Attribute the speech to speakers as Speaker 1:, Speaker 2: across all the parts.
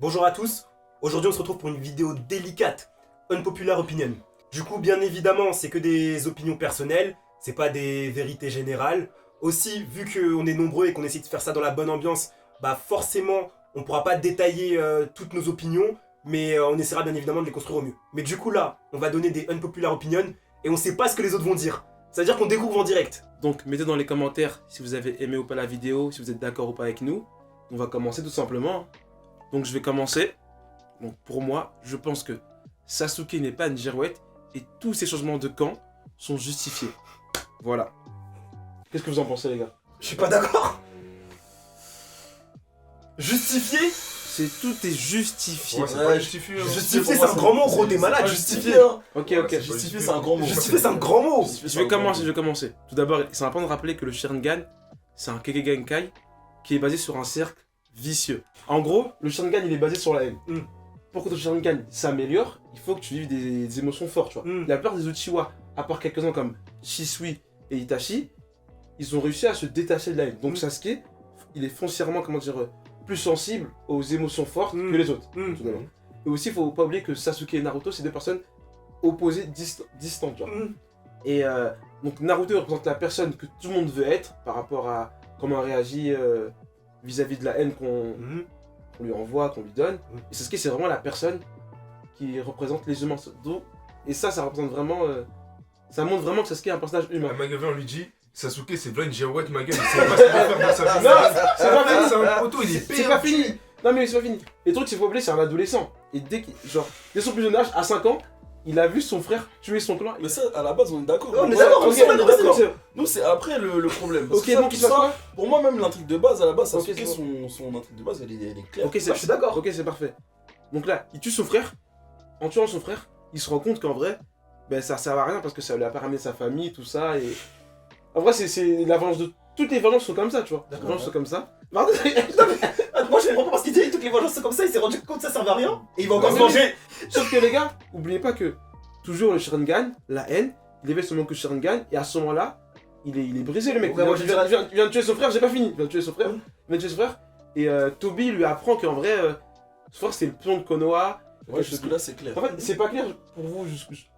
Speaker 1: Bonjour à tous, aujourd'hui on se retrouve pour une vidéo délicate, Unpopular Opinion. Du coup, bien évidemment, c'est que des opinions personnelles, c'est pas des vérités générales. Aussi, vu qu'on est nombreux et qu'on essaie de faire ça dans la bonne ambiance, bah forcément, on pourra pas détailler toutes nos opinions, mais on essaiera bien évidemment de les construire au mieux. Mais du coup là, on va donner des Unpopular Opinion et on sait pas ce que les autres vont dire. C'est-à-dire qu'on découvre en direct.
Speaker 2: Donc mettez dans les commentaires si vous avez aimé ou pas la vidéo, si vous êtes d'accord ou pas avec nous. On va commencer tout simplement. Donc je vais commencer. Donc pour moi, je pense que Sasuke n'est pas une girouette et tous ces changements de camp sont justifiés. Voilà. Qu'est-ce que vous en pensez les gars?
Speaker 1: Je suis pas d'accord. Justifié?
Speaker 2: Tout est justifié.
Speaker 3: Ouais, c'est pas justifié.
Speaker 1: Justifié, c'est un grand mot, gros, t'es malade, justifié.
Speaker 2: Ok.
Speaker 3: Justifié, c'est un grand mot.
Speaker 1: Justifié, c'est un grand mot.
Speaker 2: Je vais commencer. Tout d'abord, c'est important de rappeler que le Sharingan, c'est un Kekkei qui est basé sur un cercle vicieux. En gros, le Sharingan, il est basé sur la haine. Pour que ton Sharingan s'améliore, il faut que tu vives des émotions fortes, tu vois. La plupart des Uchiwa, à part quelques-uns comme Shisui et Itachi, ils ont réussi à se détacher de la haine. Donc Sasuke, il est foncièrement, plus sensible aux émotions fortes que les autres. Tout d'abord. Et aussi, il faut pas oublier que Sasuke et Naruto, c'est deux personnes opposées, distantes, tu vois. Et donc Naruto représente la personne que tout le monde veut être par rapport à comment il réagit vis-à-vis de la haine qu'on lui envoie, qu'on lui donne. Et Sasuke, c'est vraiment la personne qui représente les humains. Et ça représente vraiment... ça montre vraiment que Sasuke est un personnage humain.
Speaker 3: À Magavé, on lui dit Sasuke, c'est vraiment une girouette, ma gueule. Il sait pas ce qu'il va faire dans sa vie.
Speaker 2: Non, c'est pas fini.
Speaker 3: C'est un poteau, il est
Speaker 2: C'est pas fini. Non mais c'est pas fini. Et le truc, c'est faut oublier, c'est un adolescent. Et dès son plus jeune âge, à 5 ans, il a vu son frère tuer son clan.
Speaker 4: Mais ça, à la base, on est d'accord.
Speaker 1: On est d'accord,
Speaker 2: Ok, on est d'accord.
Speaker 4: Nous, c'est après le problème. Parce
Speaker 2: Ok,
Speaker 4: que ça,
Speaker 2: donc
Speaker 4: tout
Speaker 2: il se passe
Speaker 4: ça,
Speaker 2: quoi?
Speaker 4: pour moi, même l'intrigue de base, à la base,
Speaker 2: Ok,
Speaker 4: Sasuke,
Speaker 2: c'est bon.
Speaker 4: son intrigue de base, elle est claire.
Speaker 2: Ok,
Speaker 1: je suis d'accord.
Speaker 2: Ok, c'est parfait. Donc là, il tue son frère. En tuant son frère, il se rend compte qu'en vrai, ben ça sert à rien parce que ça lui a pas ramené sa famille, tout ça. Et en vrai, c'est la vengeance de toutes les vengeances sont comme ça, tu vois. Les vengeances sont comme ça.
Speaker 1: Moi je comprends pas parce qu'il dit toutes les vengeances sont comme ça, il s'est rendu compte que ça servait à rien et il va encore se venger.
Speaker 2: Sauf que les gars, oubliez pas que toujours le Sharingan, la haine, il éveille son manque Sharingan et à ce moment-là, il est brisé le mec.
Speaker 1: Ouais, moi,
Speaker 2: il vient de tuer son frère, j'ai pas fini. Il vient de tuer son frère. Et Toby lui apprend qu'en vrai, son frère c'est le pion de Konoha.
Speaker 4: Ouais, jusque-là, c'est clair.
Speaker 2: En fait, c'est pas clair pour vous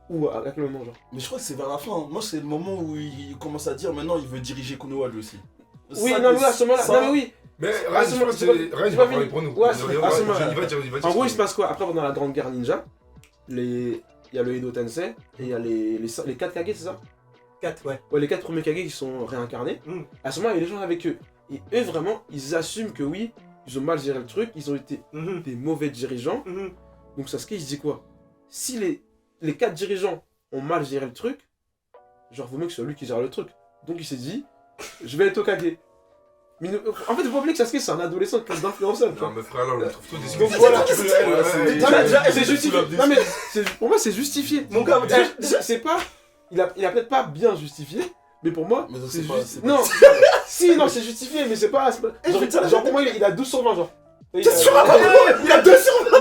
Speaker 2: où à quel moment genre.
Speaker 4: Mais je crois que c'est vers la fin. Moi, c'est le moment où il commence à dire maintenant, il veut diriger Konoha lui aussi.
Speaker 2: Oui, non, mais à ce moment-là, non mais oui.
Speaker 3: Mais
Speaker 2: Ah,
Speaker 3: Ryan,
Speaker 2: c'est
Speaker 3: je
Speaker 2: bon,
Speaker 3: pense
Speaker 2: c'est
Speaker 3: que
Speaker 2: pas-
Speaker 3: Ryan
Speaker 2: c'est
Speaker 3: va
Speaker 2: pas
Speaker 3: parler
Speaker 2: fini.
Speaker 3: pour nous.
Speaker 2: Ouais,
Speaker 3: Il
Speaker 2: c'est-
Speaker 3: va
Speaker 2: à ce
Speaker 3: dire,
Speaker 2: moment-là.
Speaker 3: il va dire.
Speaker 2: En gros, il se passe quoi? Après, pendant la Grande Guerre Ninja, il y a le Edo Tensei et il y a les 4 Kage, c'est ça?
Speaker 1: 4, ouais.
Speaker 2: Ouais, les 4 premiers Kage qui sont réincarnés. À ce moment-là, il y a les gens avec eux. Et eux, vraiment, ils assument que oui, ils ont mal géré le truc, ils ont été des mauvais dirigeants. Donc Sasuke, il se dit quoi? Si les 4 dirigeants ont mal géré le truc, genre, vaut mieux que ce soit lui qui gère le truc. Donc il s'est dit, je vais être Hokage. Mais en fait, vous pas oublier que Sasuke, c'est un adolescent de classe d'influenceur.
Speaker 3: Non, mais frère, là, on le trouve trop
Speaker 2: Donc
Speaker 3: discuté.
Speaker 2: voilà,
Speaker 1: Non, mais déjà,
Speaker 2: c'est justifié. Non mais pour moi c'est justifié.
Speaker 1: Mon gars, déjà,
Speaker 2: C'est pas, il a peut-être pas bien justifié, mais pour moi
Speaker 4: Mais ça,
Speaker 2: c'est
Speaker 4: c'est pas-
Speaker 2: juste.
Speaker 4: c'est pas-
Speaker 2: Non, si non c'est justifié, mais c'est pas. Genre pour moi il a 12 sur 20 genre.
Speaker 1: qu'est-ce que tu racontes? Il a 2 sur 20.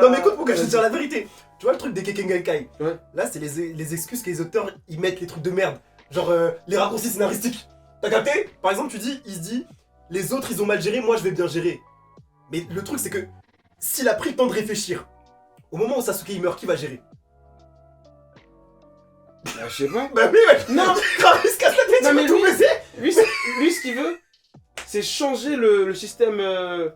Speaker 1: Non mais écoute, mon gars, je vais te dire la vérité. Tu vois le truc des Kekkei?
Speaker 2: Ouais.
Speaker 1: Là, c'est les excuses que les auteurs ils mettent les trucs de merde. Genre les raccourcis scénaristiques. T'as capté? Par exemple, il se dit, les autres ils ont mal géré, moi je vais bien gérer. Mais le truc c'est que s'il a pris le temps de réfléchir, au moment où Sasuke il meurt, qui va gérer?
Speaker 2: Bah, je sais pas.
Speaker 1: Bah oui, ouais.
Speaker 2: Non.
Speaker 1: Grave, il se casse la tête,
Speaker 2: Non,
Speaker 1: il
Speaker 2: mais
Speaker 1: va tout
Speaker 2: lui-
Speaker 1: baiser.
Speaker 2: Lui ce qu'il veut, c'est changer le système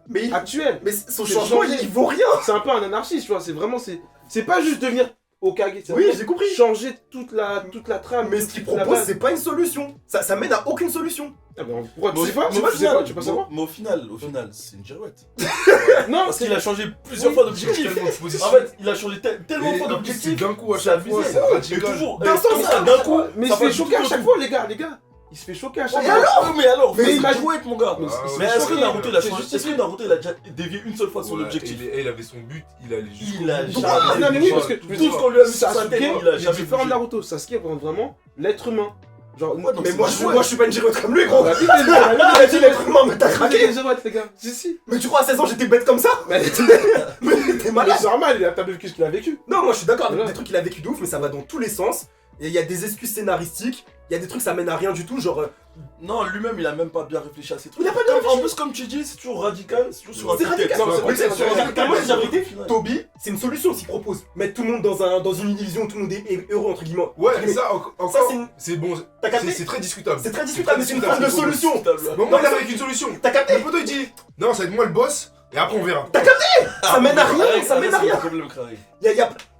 Speaker 1: Mais,
Speaker 2: actuel.
Speaker 1: mais son
Speaker 2: C'est
Speaker 1: changement
Speaker 2: changer.
Speaker 1: il vaut rien.
Speaker 2: C'est un peu un anarchiste, tu vois. C'est vraiment c'est pas juste devenir Hokage. C'est
Speaker 1: Oui,
Speaker 2: vraiment
Speaker 1: j'ai compris.
Speaker 2: changer toute la trame.
Speaker 1: Mais ce qu'il
Speaker 2: toute la
Speaker 1: propose
Speaker 2: base.
Speaker 1: c'est pas une solution. Ça mène à aucune solution.
Speaker 2: Ah bah, pourquoi tu
Speaker 4: Mais
Speaker 2: sais pas?
Speaker 4: mais au
Speaker 2: Tu sais
Speaker 4: final,
Speaker 2: pas? Tu peux pas savoir?
Speaker 4: mais au final, c'est une girouette.
Speaker 2: Non,
Speaker 4: Parce qu'il a changé plusieurs
Speaker 2: Oui,
Speaker 4: fois
Speaker 3: Il change
Speaker 4: d'objectif.
Speaker 3: tellement de position.
Speaker 4: En fait, il a changé tellement de fois
Speaker 3: Et en plus, c'est
Speaker 4: d'objectif.
Speaker 3: d'un coup à
Speaker 4: C'est
Speaker 3: chaque fois,
Speaker 4: abusé.
Speaker 3: c'est
Speaker 4: Et
Speaker 3: radical.
Speaker 4: toujours,
Speaker 1: D'un sens,
Speaker 4: comme
Speaker 1: ça,
Speaker 4: ça, d'un coup.
Speaker 2: mais il
Speaker 4: ça
Speaker 2: se fait
Speaker 4: passe
Speaker 2: choquer à
Speaker 4: tout
Speaker 2: chaque
Speaker 4: le
Speaker 2: fois, les gars. Il se fait choquer à chaque
Speaker 1: Et
Speaker 2: fois.
Speaker 4: Oui, mais alors,
Speaker 2: Mais
Speaker 4: c'est une
Speaker 2: imagine-
Speaker 4: girouette, mon gars.
Speaker 2: Mais
Speaker 3: Ah,
Speaker 2: c'est-
Speaker 4: Mais
Speaker 2: c'est
Speaker 4: est-ce que
Speaker 2: choqué.
Speaker 4: Naruto, il a
Speaker 2: C'est
Speaker 4: changé?
Speaker 2: justifié.
Speaker 4: Est-ce que Naruto, il a déjà dévié une seule fois de son
Speaker 3: Ouais,
Speaker 4: objectif?
Speaker 3: il avait son but, il allait jusqu'au
Speaker 4: Il a
Speaker 3: bout.
Speaker 4: jamais-
Speaker 2: Ah, non, mais oui, parce que
Speaker 4: Tout ce qu'on lui a mis sur sa
Speaker 2: Sasuke,
Speaker 4: tête, il a
Speaker 2: il est
Speaker 4: jamais
Speaker 2: différent de
Speaker 4: bougé.
Speaker 2: Naruto. Sasuke représente vraiment l'être humain. Genre,
Speaker 4: Ouais, donc
Speaker 1: Mais
Speaker 4: c'est
Speaker 1: moi
Speaker 4: une
Speaker 1: je
Speaker 4: girouette.
Speaker 1: suis pas une girouette comme lui, gros.
Speaker 2: bah,
Speaker 1: Il a dit l'être humain, mais t'as craqué.
Speaker 2: les girouettes, les gars. Si.
Speaker 1: Mais tu crois à 16 ans j'étais bête comme ça?
Speaker 2: Mais
Speaker 1: Mais t'es
Speaker 2: mais
Speaker 1: malade.
Speaker 2: c'est normal, il a pas vécu ce qu'il a vécu.
Speaker 1: Non, moi je suis d'accord avec
Speaker 2: Voilà.
Speaker 1: des trucs qu'il a vécu de ouf, mais ça va dans tous les sens. Il y a des excuses scénaristiques, il y a des trucs ça mène à rien du tout, genre
Speaker 4: Non, lui-même, il a même pas bien réfléchi à ces trucs.
Speaker 1: Il a pas bien réfléchi.
Speaker 4: En plus, comme tu dis, c'est toujours radical, c'est toujours sur un
Speaker 1: c'est
Speaker 4: côté.
Speaker 1: radical.
Speaker 3: Non, c'est
Speaker 1: Mais
Speaker 3: vrai,
Speaker 1: c'est
Speaker 3: c'est
Speaker 1: radical. Moi, je dis la vérité,
Speaker 4: Final.
Speaker 1: Toby, c'est une solution s'il propose. Mettre tout le monde dans une illusion, tout le monde est heureux entre guillemets.
Speaker 3: Ouais,
Speaker 1: Mais
Speaker 3: ça, encore,
Speaker 1: c'est une-
Speaker 3: c'est bon.
Speaker 1: T'as capté?
Speaker 3: C'est très discutable.
Speaker 1: C'est très discutable, mais c'est une
Speaker 3: discutable,
Speaker 1: forme de
Speaker 3: c'est
Speaker 1: solution.
Speaker 3: Bon, moi, il arrive avec une solution.
Speaker 1: T'as capté?
Speaker 3: Le poteau, il dit non, ça va être moi le boss, et après on verra.
Speaker 1: Ça mène à rien, ça mène à rien.
Speaker 4: Problème, Crary.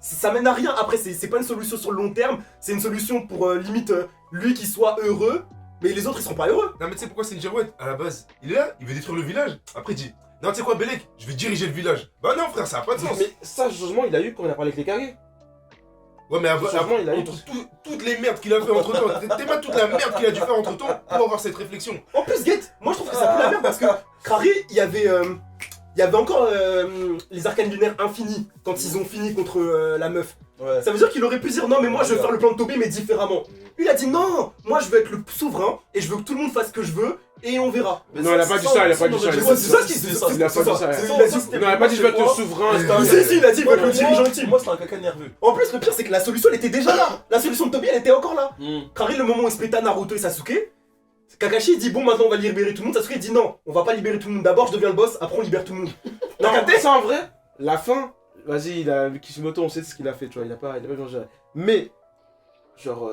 Speaker 1: Ça mène à rien. Après, c'est pas une solution sur le long terme, c'est une solution pour limite lui qui soit heureux, mais les autres ils seront pas heureux.
Speaker 3: Non, mais tu sais pourquoi c'est une girouette? À la base, il est là, il veut détruire le village. Après, il dit non, tu sais quoi, Belek, je vais diriger le village. Bah non, frère, ça a pas de sens.
Speaker 2: Mais ça, ce changement, il a eu quand il a parlé avec les Kage.
Speaker 3: Ouais, mais
Speaker 2: Ce changement, il a eu.
Speaker 3: entre toutes les merdes qu'il a fait entre temps, t'es pas toute la merde qu'il a dû faire entre temps pour avoir cette réflexion.
Speaker 1: En plus, Gate, moi je trouve que ça pue la merde parce que Crary, il y avait encore les arcanes lunaires infinis quand ils ont fini contre la meuf.
Speaker 4: Ouais.
Speaker 1: Ça veut dire qu'il aurait pu dire non, mais moi je vais faire le plan de Toby, mais différemment. Lui il a dit non, moi je veux être le souverain et je veux que tout le monde fasse ce que je veux et on verra.
Speaker 4: Mais
Speaker 2: Non, il a pas dit ça, il a pas dit ça.
Speaker 1: Ouais, c'est ça ce qu'il
Speaker 4: c'est
Speaker 1: dit.
Speaker 4: ça,
Speaker 2: Il a pas dit ça.
Speaker 1: Il a dit-
Speaker 2: Non, il a pas dit je vais être le souverain.
Speaker 1: Si, il a dit il veut être le dirigeant ultime.
Speaker 4: Moi, c'est un caca nerveux.
Speaker 1: En plus, le pire c'est que la solution elle était déjà là. La solution de Toby elle était encore là.
Speaker 4: Hmm.
Speaker 1: Crary, le moment où il se pète à Naruto et Sasuke, Kakashi il dit bon maintenant on va libérer tout le monde. Sasuke il dit non, on va pas libérer tout le monde. D'abord je deviens le boss, après on libère tout le monde.
Speaker 2: Non,
Speaker 1: T'as capté?
Speaker 2: ça en vrai, la fin, vas-y, Kishimoto, on sait ce qu'il a fait, tu vois, il a pas bien géré. Mais, genre,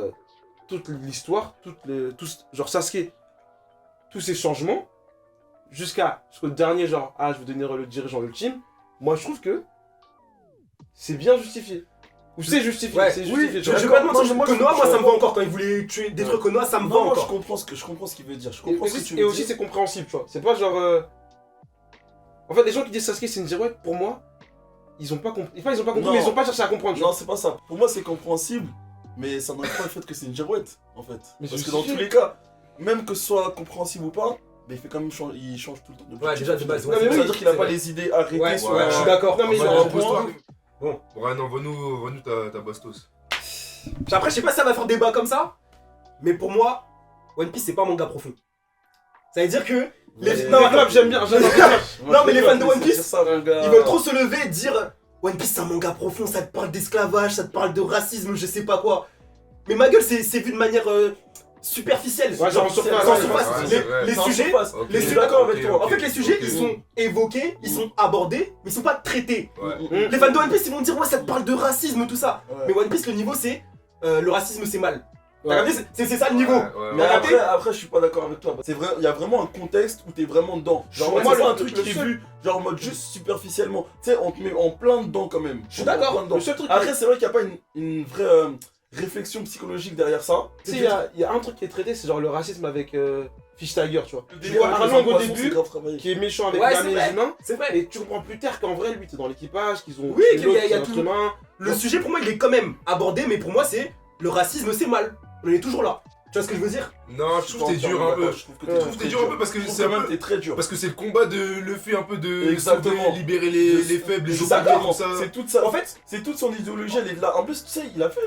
Speaker 2: toute l'histoire, genre Sasuke, tous ces changements, jusqu'au dernier, genre, ah, je veux devenir le dirigeant ultime, moi je trouve que c'est bien justifié. Ou c'est justifié,
Speaker 1: Ouais,
Speaker 2: c'est
Speaker 1: oui,
Speaker 2: justifié.
Speaker 1: je
Speaker 2: tu
Speaker 1: vais
Speaker 2: vois.
Speaker 1: pas te mentir,
Speaker 4: moi,
Speaker 1: Konoha,
Speaker 4: je-
Speaker 1: moi ça me va encore quand il voulait tuer, détruire Konoha, ça me va
Speaker 4: Non, moi,
Speaker 1: encore.
Speaker 4: je comprends ce qu'il veut dire. Je
Speaker 2: Et,
Speaker 4: comprends ce que tu
Speaker 2: et
Speaker 4: veux
Speaker 2: aussi
Speaker 4: dire.
Speaker 2: c'est compréhensible, tu vois. C'est pas genre. En fait, les gens qui disent Sasuke c'est une girouette, pour moi, ils ont pas compris. Enfin, ils ont pas compris,
Speaker 4: Non.
Speaker 2: mais ils ont pas cherché à comprendre. tu vois.
Speaker 4: Non, c'est pas ça. Pour moi, c'est compréhensible, mais ça n'enlève pas le fait que c'est une girouette, en fait.
Speaker 2: Mais
Speaker 4: Parce
Speaker 2: c'est
Speaker 4: que dans
Speaker 2: justifié.
Speaker 4: tous les cas, même que ce soit compréhensible ou pas, mais il fait quand même il change tout le temps.
Speaker 1: Ouais, déjà, de base, ouais,
Speaker 2: Non, mais
Speaker 4: ça veut
Speaker 2: oui,
Speaker 4: dire qu'il a
Speaker 1: c'est
Speaker 4: pas
Speaker 1: vrai.
Speaker 4: les idées arrêtées
Speaker 1: Ouais,
Speaker 4: sur.
Speaker 3: ouais,
Speaker 1: je suis d'accord.
Speaker 2: Non, mais
Speaker 1: Enfin,
Speaker 2: ils ont
Speaker 1: je
Speaker 2: un
Speaker 1: pense
Speaker 2: point.
Speaker 1: pas. Bon.
Speaker 3: Ouais, non, vends-nous ta bastos.
Speaker 1: Après, je sais pas si ça va faire débat comme ça, mais pour moi, One Piece c'est pas un manga profond. Ça veut dire que
Speaker 2: Non, Club, j'aime bien.
Speaker 1: Non, mais les fans de One Piece,
Speaker 4: ça, mon gars.
Speaker 1: ils veulent trop se lever et dire One Piece c'est un manga profond, ça te parle d'esclavage, ça te parle de racisme, je sais pas quoi. Mais ma gueule, c'est vu de manière superficielle.
Speaker 2: Ouais, genre en surface,
Speaker 1: en
Speaker 2: ouais,
Speaker 1: surface.
Speaker 3: ouais,
Speaker 1: Les-
Speaker 3: c'est vrai.
Speaker 1: les
Speaker 4: C'est en
Speaker 1: sujets,
Speaker 4: surface.
Speaker 3: Ok.
Speaker 1: les
Speaker 4: Je suis
Speaker 1: sujets-
Speaker 4: d'accord avec toi.
Speaker 3: Ok.
Speaker 1: En fait, les sujets,
Speaker 3: ok.
Speaker 1: ils sont évoqués, ils sont abordés, mais ils sont pas traités.
Speaker 3: Ouais.
Speaker 1: Les fans de One Piece, ils vont dire ouais, ça te parle de racisme, tout ça.
Speaker 4: Ouais.
Speaker 1: Mais One Piece, le niveau, c'est le racisme, c'est mal.
Speaker 2: Ouais.
Speaker 1: T'as capté? C'est ça le niveau.
Speaker 3: Ouais,
Speaker 4: Mais
Speaker 1: T'as capté?
Speaker 4: après, je suis pas d'accord avec toi. C'est vrai, il y a vraiment un contexte où t'es vraiment dedans. Genre,
Speaker 1: Ouais,
Speaker 4: moi,
Speaker 1: c'est
Speaker 4: c'est
Speaker 1: ça,
Speaker 4: un truc
Speaker 2: le
Speaker 4: qui est
Speaker 2: seul.
Speaker 4: vu, genre en mode juste superficiellement. Tu sais, on te met en plein dedans quand même.
Speaker 1: Je suis d'accord.
Speaker 4: En plein dedans.
Speaker 2: Le seul truc.
Speaker 4: Après, c'est vrai qu'il n'y a pas une vraie réflexion psychologique derrière ça.
Speaker 2: Tu sais, il y a un truc qui est traité, c'est genre le racisme avec Fish Tiger, tu vois.
Speaker 4: Le
Speaker 2: Tu
Speaker 4: délire
Speaker 2: vois
Speaker 4: avec
Speaker 2: un
Speaker 4: les
Speaker 2: langue au
Speaker 4: poissons,
Speaker 2: début
Speaker 4: c'est grave travaillé.
Speaker 2: qui est méchant avec
Speaker 1: Ouais,
Speaker 2: les
Speaker 1: c'est vrai.
Speaker 2: humains,
Speaker 1: C'est vrai.
Speaker 2: et tu comprends plus tard qu'en vrai, lui, t'es dans l'équipage, qu'ils ont.
Speaker 1: Oui,
Speaker 2: tué
Speaker 1: qu'il y a-
Speaker 2: l'autre,
Speaker 1: il y a
Speaker 2: c'est un
Speaker 1: tout.
Speaker 2: être humain.
Speaker 1: Le sujet, pour moi, il est quand même abordé, mais pour moi, c'est le racisme, c'est mal. On est toujours là. Tu vois ce que je veux dire?
Speaker 3: Non, je trouve que t'es dur un peu.
Speaker 4: Je trouve que
Speaker 2: Ouais.
Speaker 3: Je trouve que t'es dur un peu parce que c'est un
Speaker 4: même
Speaker 3: peu.
Speaker 4: t'es très dur.
Speaker 3: Parce que c'est le combat de Luffy un peu de
Speaker 4: Exactement.
Speaker 3: sauver, libérer les faibles, les
Speaker 1: Exactement.
Speaker 3: opprimés, tout ça.
Speaker 4: C'est toute ça.
Speaker 1: En fait,
Speaker 4: C'est toute son idéologie, elle est de là. En plus, tu sais, il a fait.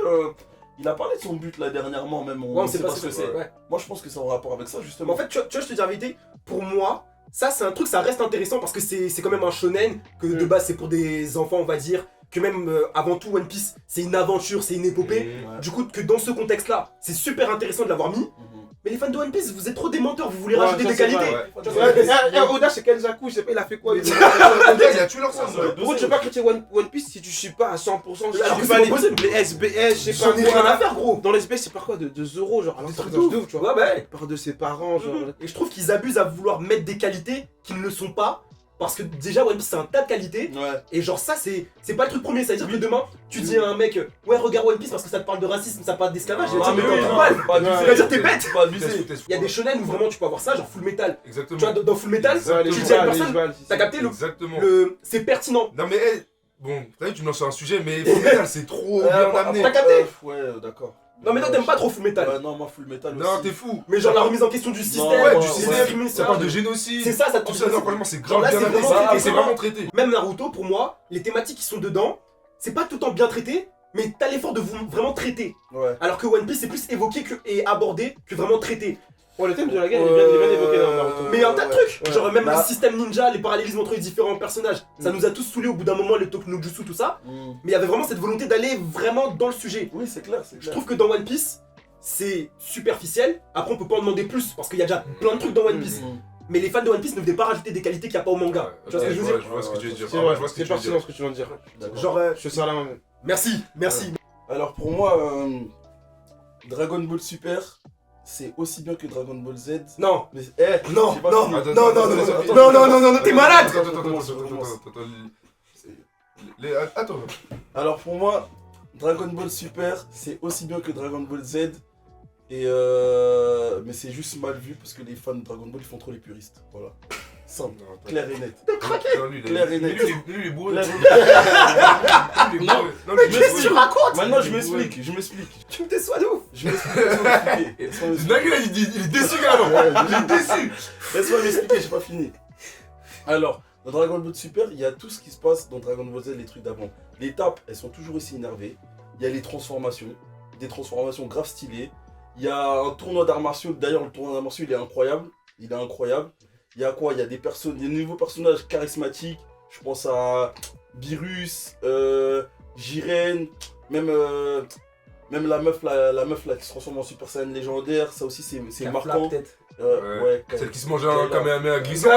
Speaker 4: Il a parlé de son but là dernièrement, même.
Speaker 1: on sait pas ce que c'est.
Speaker 3: ouais.
Speaker 1: Ouais.
Speaker 4: Moi, je pense que c'est en rapport avec ça,
Speaker 1: Mais
Speaker 4: justement.
Speaker 1: en fait, tu vois, je te dis la vérité, pour moi, ça c'est un truc, ça reste intéressant parce que c'est quand même un shonen, que de base c'est pour des enfants, on va dire, que même avant tout One Piece, c'est une aventure, c'est une épopée.
Speaker 4: Ouais.
Speaker 1: Du coup, que dans ce contexte-là, c'est super intéressant de l'avoir mis.
Speaker 4: Mhm.
Speaker 1: Mais les fans de One Piece, vous êtes trop des menteurs, vous voulez
Speaker 2: Ouais,
Speaker 1: rajouter
Speaker 2: ça,
Speaker 1: des
Speaker 2: c'est
Speaker 1: qualités.
Speaker 2: vrai,
Speaker 1: Tu vois,
Speaker 2: Oda, c'est Kenjaku, je sais pas, il a fait quoi
Speaker 3: Le gars, il a tué leur sang.
Speaker 4: Ouais.
Speaker 2: Gros, tu peux pas critiquer One Piece si tu suis pas à 100%, si
Speaker 1: Alors
Speaker 2: tu
Speaker 1: que
Speaker 2: suis pas
Speaker 1: c'est
Speaker 2: les,
Speaker 1: impossible.
Speaker 2: les SBS, je sais
Speaker 1: J'en
Speaker 2: pas
Speaker 1: ai rien à
Speaker 2: quoi.
Speaker 1: faire, gros.
Speaker 2: Dans les SBS, c'est par quoi de Zoro, genre, alors
Speaker 1: Des
Speaker 2: c'est un
Speaker 1: trucs
Speaker 2: truc
Speaker 1: de
Speaker 2: de ouf, tu
Speaker 1: Ouais,
Speaker 2: vois.
Speaker 1: bah ouais.
Speaker 2: Par de ses parents, genre.
Speaker 1: Et je trouve qu'ils abusent à vouloir mettre des qualités qui ne le sont pas. Parce que déjà, One Piece, c'est un tas de qualités.
Speaker 4: Ouais.
Speaker 1: Et genre ça c'est pas le truc premier, c'est-à-dire que demain tu dis à un mec ouais regarde One Piece parce que ça te parle de racisme, ça te parle d'esclavage, il va
Speaker 4: Ah,
Speaker 1: dire
Speaker 4: mais
Speaker 1: mais
Speaker 4: oui,
Speaker 1: t'es
Speaker 4: non,
Speaker 1: mal.
Speaker 4: pas abusé.
Speaker 1: Il va dire t'es bête.
Speaker 4: Pas abusé.
Speaker 1: Il y a des shonen où vraiment tu peux avoir ça, genre Full Metal.
Speaker 3: Exactement.
Speaker 1: Tu vois dans Full Metal,
Speaker 2: Ouais, les
Speaker 1: tu dis à une
Speaker 2: Isbal, les
Speaker 1: personne,
Speaker 2: Isbal, si,
Speaker 1: t'as
Speaker 2: si.
Speaker 1: capté
Speaker 3: Exactement.
Speaker 1: c'est pertinent.
Speaker 3: Non mais bon, t'as vu, tu me lances sur un sujet, mais Fullmetal c'est trop bien amené.
Speaker 1: T'as capté
Speaker 4: Ouais, d'accord.
Speaker 1: Non mais toi t'aimes pas trop Full Metal.
Speaker 4: Ouais, non, moi, Full Metal
Speaker 3: Non,
Speaker 4: aussi.
Speaker 3: t'es fou.
Speaker 1: Mais genre la remise en question du système,
Speaker 4: Non,
Speaker 3: Ouais,
Speaker 4: ouais,
Speaker 3: du
Speaker 4: ouais,
Speaker 3: système,
Speaker 1: discrimination,
Speaker 3: ça parle de génocide.
Speaker 1: c'est ça te
Speaker 3: Tout ça, non, franchement, c'est
Speaker 1: Genre
Speaker 3: grave
Speaker 1: là,
Speaker 3: bien
Speaker 1: c'est
Speaker 3: amené.
Speaker 1: vraiment-
Speaker 3: Et c'est vraiment traité.
Speaker 1: Même Naruto pour moi, les thématiques qui sont dedans, c'est pas tout le temps bien traité, mais t'as l'effort de vous vraiment traiter.
Speaker 4: Ouais.
Speaker 1: Alors que One Piece c'est plus évoqué et abordé que vraiment traité.
Speaker 2: Ouais, le thème de la guerre, il est bien évoqué dans Naruto.
Speaker 1: Mais il y a un tas de trucs,
Speaker 2: Ouais.
Speaker 1: genre même
Speaker 4: Bah.
Speaker 1: le système ninja, les parallélismes entre les différents personnages, ça nous a tous saoulés au bout d'un moment, les Tokunojutsu, tout ça. Mais il y avait vraiment cette volonté d'aller vraiment dans le sujet.
Speaker 4: Oui, c'est clair, c'est
Speaker 1: Je
Speaker 4: clair.
Speaker 1: trouve que dans One Piece, c'est superficiel. Après, on peut pas en demander plus parce qu'il y a déjà plein de trucs dans One Piece. Mais les fans de One Piece ne venaient pas rajouter des qualités qu'il n'y a pas au manga. Tu vois ce que je veux dire
Speaker 3: Je vois ce que tu veux dire.
Speaker 2: C'est
Speaker 3: Ah ouais,
Speaker 2: vrai,
Speaker 3: je vois ce que
Speaker 2: c'est
Speaker 3: tu veux
Speaker 2: pertinent
Speaker 3: dire.
Speaker 2: ce que tu viens de dire.
Speaker 4: D'accord.
Speaker 1: Genre,
Speaker 2: Je sers la main même.
Speaker 1: merci.
Speaker 4: Alors pour moi, Dragon Ball Super, c'est aussi bien que Dragon Ball Z.
Speaker 1: Non,
Speaker 4: Mais
Speaker 1: non,
Speaker 4: j'ai pas
Speaker 1: non,
Speaker 4: fini.
Speaker 3: Attends,
Speaker 1: non,
Speaker 3: attends,
Speaker 1: non,
Speaker 3: attends,
Speaker 1: non,
Speaker 3: attends,
Speaker 1: non, non, t'es malade.
Speaker 3: Attends.
Speaker 4: Alors pour moi, Dragon Ball Super, c'est aussi bien que Dragon Ball Z. Et mais c'est juste mal vu parce que les fans de Dragon Ball ils font trop les puristes. Voilà. Simple, clair et net. Clair et net.
Speaker 3: Lui, il est bourré.
Speaker 4: Clair et net.
Speaker 3: Non,
Speaker 1: Mais qu'est-ce que tu racontes?
Speaker 4: Maintenant je m'explique.
Speaker 1: Tu me déçois de ouf.
Speaker 4: Je m'explique. Laisse-moi m'expliquer.
Speaker 3: Nagui, là, il est déçu carrément. Il est déçu.
Speaker 4: Laisse-moi m'expliquer, j'ai pas fini. Alors, dans Dragon Ball Super, il y a tout ce qui se passe dans Dragon Ball Z, les trucs d'avant. Les étapes, elles sont toujours aussi énervées. Il y a les transformations, des transformations grave stylées. Il y a un tournoi d'arts martiaux. D'ailleurs, le tournoi d'arts martiaux, il est incroyable. Il est incroyable. Il y a quoi? Il y a des nouveaux personnages charismatiques. Je pense à Beerus, Jiren, même la meuf là qui se transforme en Super Saiyan légendaire. Ça aussi, c'est marquant.
Speaker 1: peut-être.
Speaker 4: Ouais,
Speaker 3: Celle qui se mange un
Speaker 4: Kayla.
Speaker 3: Kamehameha glissant.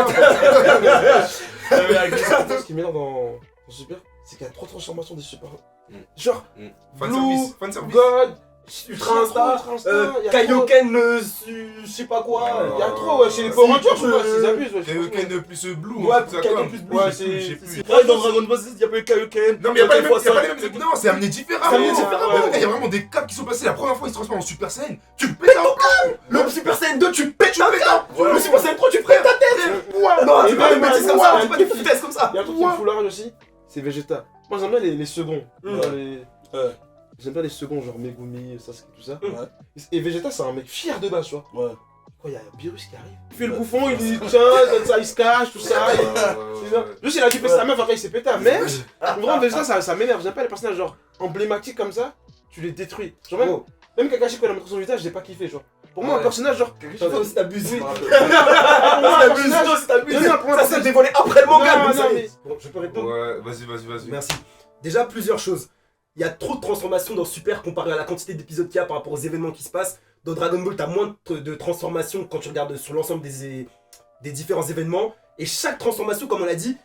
Speaker 2: Ce qui m'énerve dans Super, c'est qu'il y a 3 transformations des super. Genre,
Speaker 3: Fan
Speaker 2: Blue,
Speaker 3: service. Fan service.
Speaker 2: God,
Speaker 1: Ultra Instinct,
Speaker 2: il y a trop-
Speaker 1: Kaioken, je sais pas quoi.
Speaker 2: Il y a trop, ouais, chez les Power Rangers, je sais pas s'ils abusent, ouais.
Speaker 3: Kaioken plus Blue.
Speaker 1: Ouais,
Speaker 3: ça
Speaker 1: Kaioken
Speaker 3: comme.
Speaker 1: plus Blue.
Speaker 2: Ouais,
Speaker 3: Je sais plus.
Speaker 4: Ouais, dans Dragon Ball Z, il n'y a pas eu Kaioken.
Speaker 3: Non mais y'a pas les mêmes,
Speaker 4: fois
Speaker 3: y a pas les mêmes. Non, c'est amené différemment.
Speaker 1: C'est amené différemment.
Speaker 3: Il y a vraiment des caps qui sont passés. La première fois, il se transforme en Super Saiyan. Tu pètes un câble.
Speaker 1: Le Super Saiyan 2, tu pètes un câble.
Speaker 4: Ouais.
Speaker 1: Le Super Saiyan 3, tu pètes ta tête. Non,
Speaker 2: Et
Speaker 1: c'est pas des
Speaker 2: même,
Speaker 1: bêtises comme
Speaker 2: ouais,
Speaker 1: ça,
Speaker 2: un
Speaker 1: c'est pas
Speaker 2: truc
Speaker 1: des
Speaker 2: qui-
Speaker 1: foutaises comme ça.
Speaker 2: Il y a un truc qui me fout la rage aussi, c'est Vegeta. Moi j'aime bien les seconds.
Speaker 1: Mm.
Speaker 2: Genre les-
Speaker 4: Ouais.
Speaker 2: J'aime bien les seconds, genre Megumi, Sasuke, tout ça.
Speaker 4: Ouais.
Speaker 2: Et Vegeta, c'est un mec fier de base, tu vois.
Speaker 4: Ouais.
Speaker 2: Quoi, il y a Beerus qui arrive. Il fait le bouffon, il dit tiens, comme ça, il se cache, tout ça. C'est ça. Juste, il a dû sa meuf, après il s'est pété. Mais, vraiment, Vegeta, ça m'énerve. J'aime pas les personnages genre emblématiques comme ça, tu les détruis. Genre, même Kakashi, quand il a montré son visage, j'ai pas kiffé, genre. Pour moi, un
Speaker 1: Ouais.
Speaker 2: personnage, genre.
Speaker 1: Toi aussi t'abuses.
Speaker 2: Oui.
Speaker 1: Toi
Speaker 2: T'abuses.
Speaker 1: aussi t'abuses.
Speaker 2: Non, non, pour moi,
Speaker 1: Ça s'est dévoilé après le manga.
Speaker 2: Non,
Speaker 1: mais ça
Speaker 2: non,
Speaker 1: y est.
Speaker 2: mais-
Speaker 1: Bon, je peux répondre.
Speaker 3: Ouais, vas-y.
Speaker 1: Merci. Déjà, plusieurs choses. Il y a trop de transformations dans Super comparé à la quantité d'épisodes qu'il y a par rapport aux événements qui se passent. Dans Dragon Ball, t'as moins de transformations quand tu regardes sur l'ensemble des différents événements. Et chaque transformation, comme on l'a dit,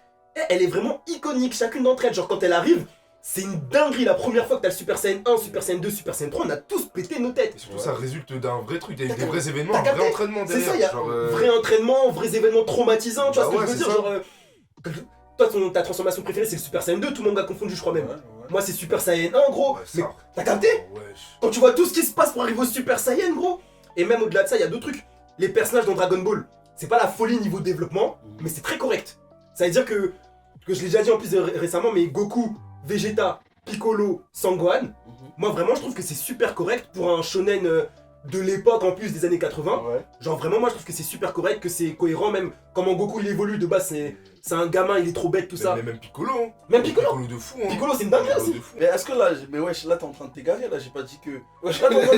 Speaker 1: elle est vraiment iconique, chacune d'entre elles. Genre, quand elle arrive, c'est une dinguerie. La première fois que t'as le Super Saiyan 1, Super Saiyan 2, Super Saiyan 3, on a tous pété nos têtes.
Speaker 3: Et surtout, ça résulte d'un vrai truc. Il y a eu
Speaker 1: T'as
Speaker 3: des vrais événements,
Speaker 1: t'as
Speaker 3: un vrai
Speaker 1: capté
Speaker 3: entraînement
Speaker 1: C'est
Speaker 3: derrière.
Speaker 1: ça, il y a
Speaker 3: Genre,
Speaker 1: vrai entraînement, vrais événements traumatisants. Tu vois
Speaker 3: Bah
Speaker 1: ce que
Speaker 3: ouais,
Speaker 1: je veux
Speaker 3: c'est
Speaker 1: dire?
Speaker 3: ça.
Speaker 1: Genre, toi, ta transformation préférée, c'est le Super Saiyan 2, tout le monde a confondu, je crois même. Moi, c'est Super Saiyan 1, gros.
Speaker 3: Ouais,
Speaker 1: Mais
Speaker 3: ça.
Speaker 1: t'as capté?
Speaker 3: Wesh.
Speaker 1: Quand tu vois tout ce qui se passe pour arriver au Super Saiyan, gros. Et même au-delà de ça, il y a deux trucs. Les personnages dans Dragon Ball, c'est pas la folie niveau développement, mais c'est très correct. Ça veut dire que je l'ai déjà dit en plus récemment, mais Goku, Vegeta, Piccolo, Sangohan, moi vraiment je trouve que c'est super correct pour un shonen de l'époque en plus des années 80.
Speaker 4: Ouais.
Speaker 1: Genre vraiment moi je trouve que c'est super correct, que c'est cohérent, même comment Goku il évolue de base, c'est un gamin, il est trop bête tout ça.
Speaker 3: Mais même Piccolo. Hein.
Speaker 1: Même Piccolo,
Speaker 3: De fou. Hein.
Speaker 1: Piccolo c'est une dinguerie
Speaker 3: Piccolo
Speaker 1: aussi.
Speaker 3: de fou.
Speaker 4: Mais est-ce que là, mais wesh, là t'es en train de t'égarer, là j'ai pas dit que. Wesh, là t'es en train